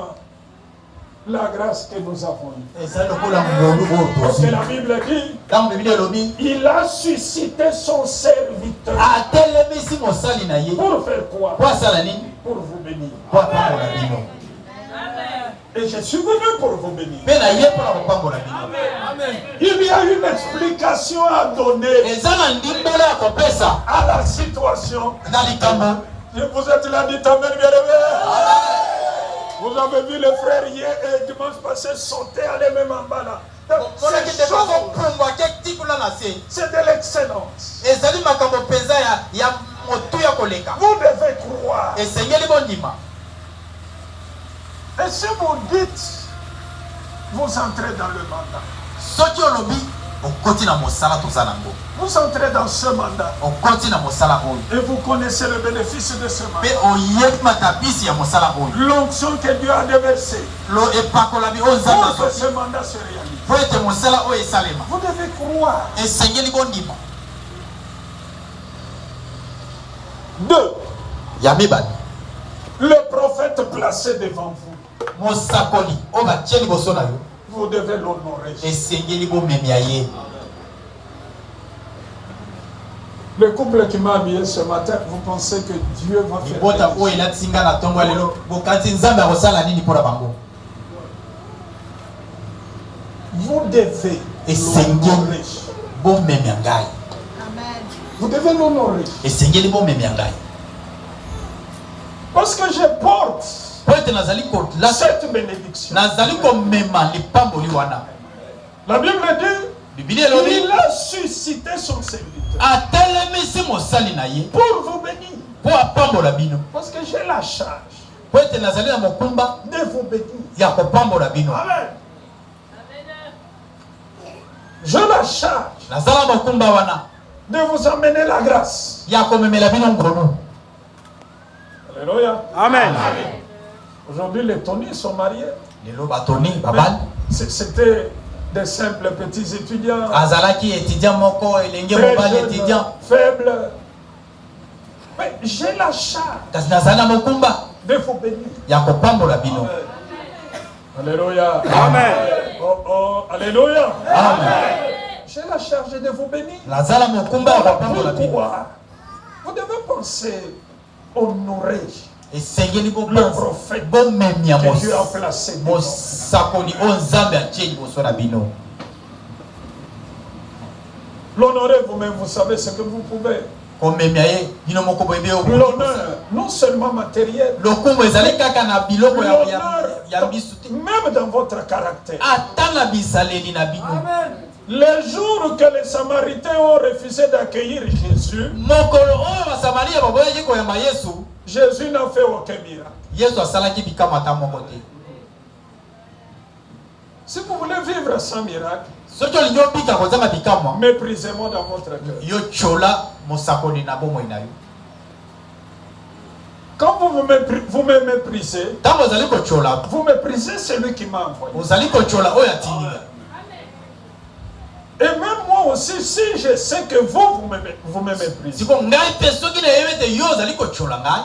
la grâce que nous avons eue. Parce que la Bible dit, il a suscité son serviteur. Pour faire quoi? Pour vous bénir. Et je suis venu pour vous bénir. Il y a une explication à donner à la situation. Vous êtes là, dites Amen, bien-aimé. Vous avez vu les frères hier et dimanche passé sauter, aller même en bas là. C'est de l'excellence. Vous devez croire. Et si vous dites, vous entrez dans le mandat. Vous entrez dans ce mandat. Et vous connaissez le bénéfice de ce mandat. L'onction que Dieu a déversée pour que ce mandat se réalise. Vous devez croire. 2. Le prophète placé devant vous. Vous devez l'honorer. Le couple qui m'a habillé ce matin, vous pensez que Dieu va faire vous devez l'honorer. Vous devez l'honorer. Parce que je porte cette bénédiction. La Bible dit, il a suscité son serviteur pour vous bénir. Parce que j'ai la charge de vous bénir. Amen. Je la charge de vous amener la grâce. Alléluia. Amen. Aujourd'hui, les Tony sont mariés. C'était des simples petits étudiants. Très jeunes, faibles. Mais j'ai la charge de vous bénir. Alléluia. Amen. Oh, oh, alléluia. Amen. J'ai la charge de vous bénir. Pourquoi? Vous devez penser honorer le prophète que Dieu a placé. L'honorer vous-même, vous savez ce que vous pouvez. L'honneur, non seulement matériel, l'honneur, même dans votre caractère. Amen. Les jours que les Samaritains ont refusé d'accueillir Jésus, Jésus n'a fait aucun miracle. Si vous voulez vivre sans miracle, méprisez-moi dans votre cœur. Quand vous me méprisez, vous méprisez celui qui m'a envoyé. Et même moi aussi, si je sais que vous me méprisez.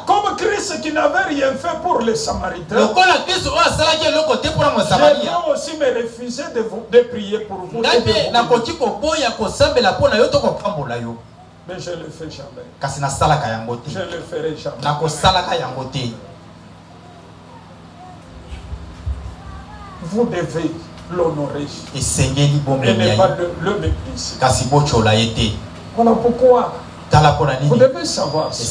Comme Christ qui n'avait rien fait pour les Samaritains, je dois aussi me refuser de prier pour vous. Mais je ne le fais jamais. Je ne le ferai jamais. Vous devez l'honorer et ne pas le mépriser. Voilà pourquoi vous devez savoir ça.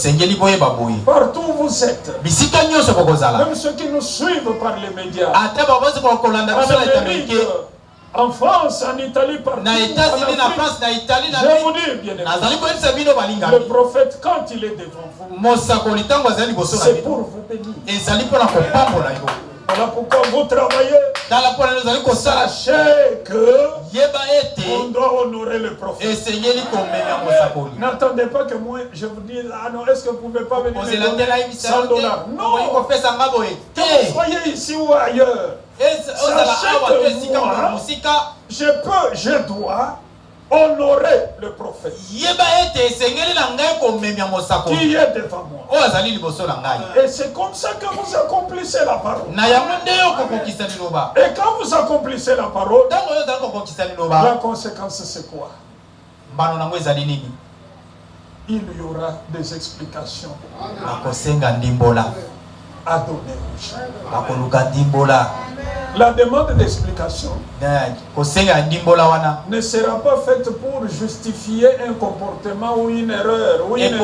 Partout où vous êtes, même ceux qui nous suivent par les médias, en Amérique, en France, en Italie, partout, je vous dis bien aimé, le prophète, quand il est devant vous, c'est pour vous bénir. Voilà pourquoi vous travaillez. Sachez que on doit honorer le prophète. N'attendez pas que moi je vous dise, ah non, est-ce que vous ne pouvez pas venir me donner $100? Non. Que vous soyez ici ou ailleurs. Sachez que moi, je dois honorer le prophète qui est devant moi. Et c'est comme ça que vous accomplissez la parole. Et quand vous accomplissez la parole, la conséquence c'est quoi? Il y aura des explications à donner aux gens. La demande d'explication ne sera pas faite pour justifier un comportement ou une erreur ou une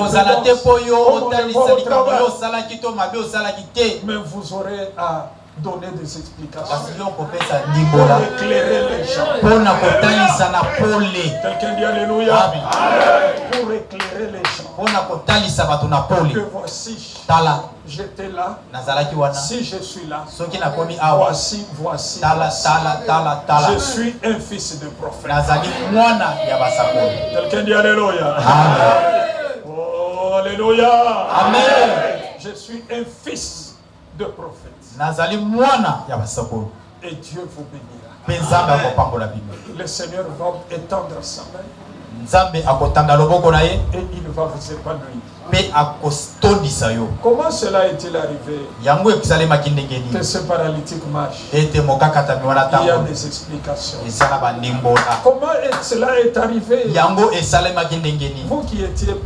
mais vous aurez à donner des explications pour éclairer les gens. Quelqu'un dit Alléluia. Pour éclairer les gens. Que voici, j'étais là. Si je suis là, voici. Je suis un fils de prophète. Quelqu'un dit Alléluia. Oh, Alléluia. Amen. Je suis un fils de prophète. Et Dieu vous bénira. Le Seigneur va étendre sa main. Et il va vous épanouir. Comment cela est-il arrivé que ce paralytique marche? Il y a des explications. Comment cela est arrivé? Vous qui étiez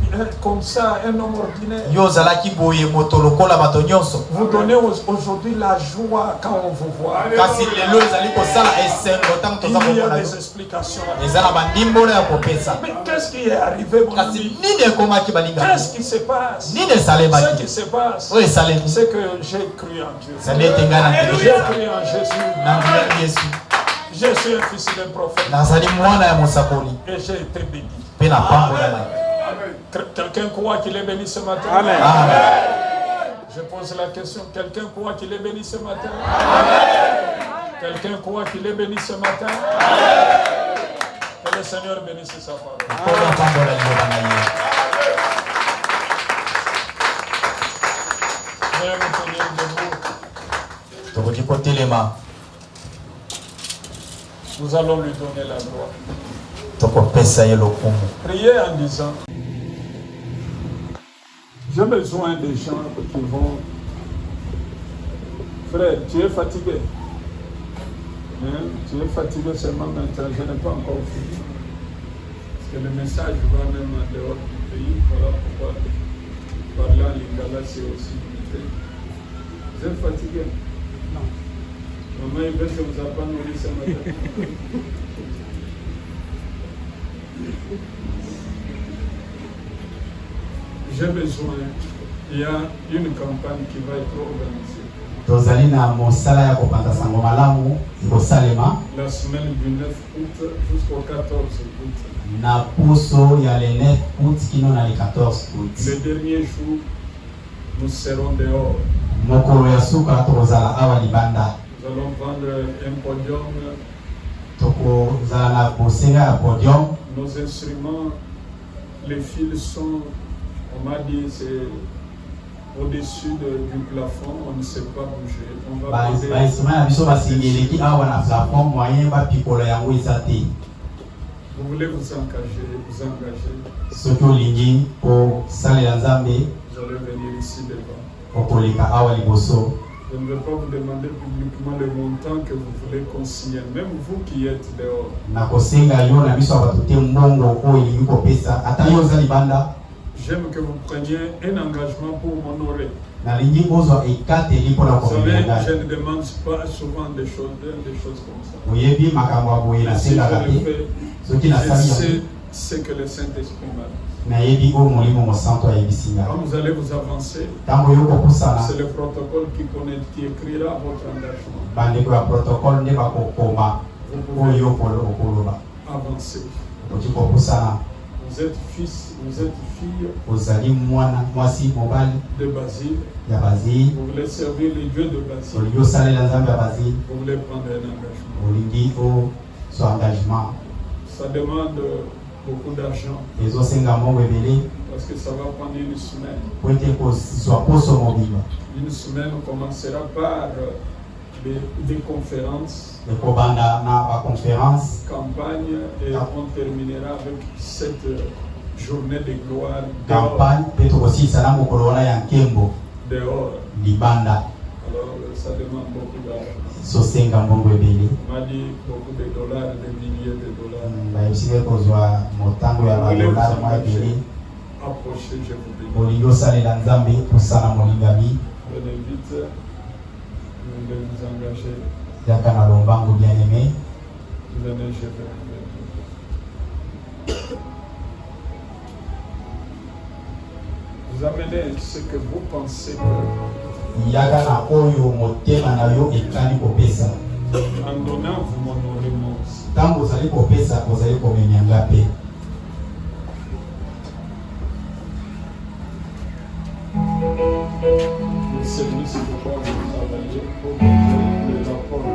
comme ça, un homme ordinaire, vous donnez aujourd'hui la joie quand on vous voit. Il y a des explications. Mais qu'est-ce qui est arrivé, mon ami? Qu'est-ce qui se passe? Ce qui se passe, c'est que j'ai cru en Dieu. J'ai cru en Jésus. Je suis un fils d'un prophète. Et j'ai été béni. Quelqu'un croit qu'il est béni ce matin? Amen. Je pose la question. Quelqu'un croit qu'il est béni ce matin? Quelqu'un croit qu'il est béni ce matin? le Seigneur bénisse sa parole. Veuillez vous tenir debout. Nous allons lui donner la gloire. Priez en disant, j'ai besoin des gens qui vont... Frère, tu es fatigué. Tu es fatigué seulement maintenant, je n'ai pas encore fini. Parce que le message va même en dehors du pays. Voilà pourquoi parler en lingala, c'est aussi limité. Vous êtes fatigué? Non. Maman, il veut que vous n'avez pas nourri ce matin. J'ai besoin, il y a une campagne qui va être organisée. La semaine du 9 août jusqu'au 14 août. Le dernier jour, nous serons dehors. Nous allons vendre un podium. Nos instruments, les fils sont, on m'a dit, c'est au-dessus du plafond, on ne sait pas bouger. On va poser... Vous voulez vous engager. Vous allez venir ici devant. Je ne vais pas vous demander publiquement le montant que vous voulez consigner, même vous qui êtes dehors. J'aime que vous preniez un engagement pour m'honorer. Vous savez, je ne demande pas souvent des choses comme ça. Si je le fais, je sais ce que le Saint-Esprit m'a dit. Quand vous allez vous avancer, c'est le protocole qui écrira votre engagement. Vous pouvez avancer. Vous êtes fils, vous êtes fille de Basile. Vous voulez servir les dieux de Basile. Vous voulez prendre un engagement. Ça demande beaucoup d'argent. Parce que ça va prendre une semaine. Une semaine commencera par des conférences, campagne, et on terminera avec cette journée de gloire dehors. Alors ça demande beaucoup d'argent. On m'a dit beaucoup de dollars, des milliers de dollars. Approchez, je vous bénis. Venez vite, vous voulez vous engager. Venez, je vais vous vous amenez ce que vous pensez que en donnant, vous m'honorez moi aussi. Le service de quoi vous travaillez pour le rapport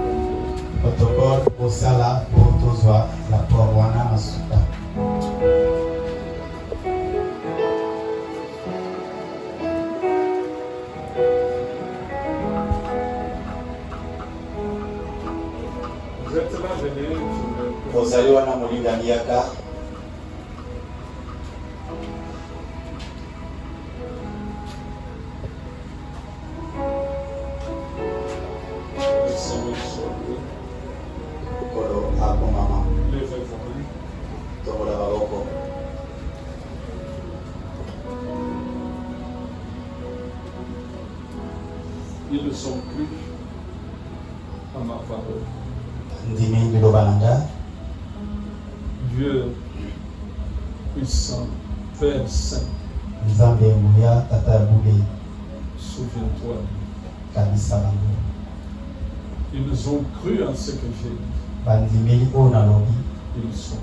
protocole au sala pour tous la provoana masuka. Vous êtes là, venez. Vous allez voir la Molinganiaka. Ils sont cru à ma parole. Dieu puissant, Père Saint, souviens-toi. Ils ont cru en ce que j'ai dit. Ils sont.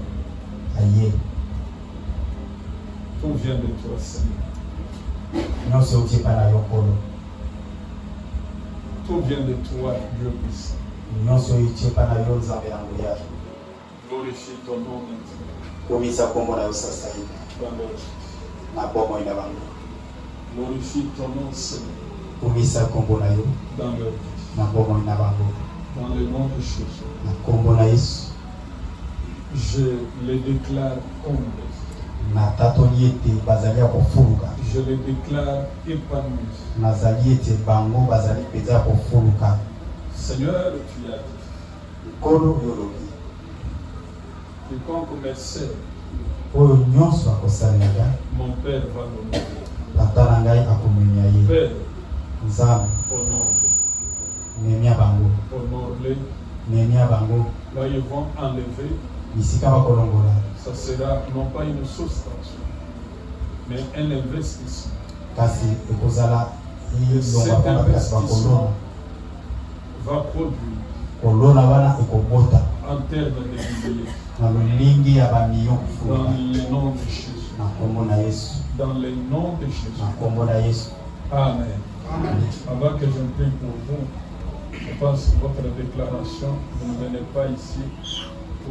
Tout vient de toi, Seigneur. Tout vient de toi, Dieu puissant. Glorifie ton nom maintenant. Komisa kombo na yo sasa hivi. Na bomo ina bango. Glorifie ton nom, Seigneur. Komisa kombo na yo. Dans leur vie. Na bomo ina bango. Dans le nom de Jésus. Na kombo na Yesu. Je les déclare comblés. Na tatoli ete bazali ya kofuluka. Je les déclare épanouis. Nazali ete bango bazali peza kofuluka. Seigneur, tu as dit. Kolo yolobi. Quiconque me sert, oyo nyonso akosalela mon Père va l'honorer. tata na ngai akomemia ye. Père, Nzambe honore-les. memia bango. Honore-les. Memia bango. Là, ils vont enlever. Bisika bakolongola. Ça sera non pas une soustraction, mais un investissement. Kasi ekozala Cet investissement va produire kolona wana ekobota en termes de milliers. na lolingi ya bamillion Dans le nom de Jésus. na kombo na Yesu. Dans le nom de Jésus. Na kombo na Yesu. Amen. Amen. Avant que je prie pour vous, je pense que votre déclaration, vous ne venez pas ici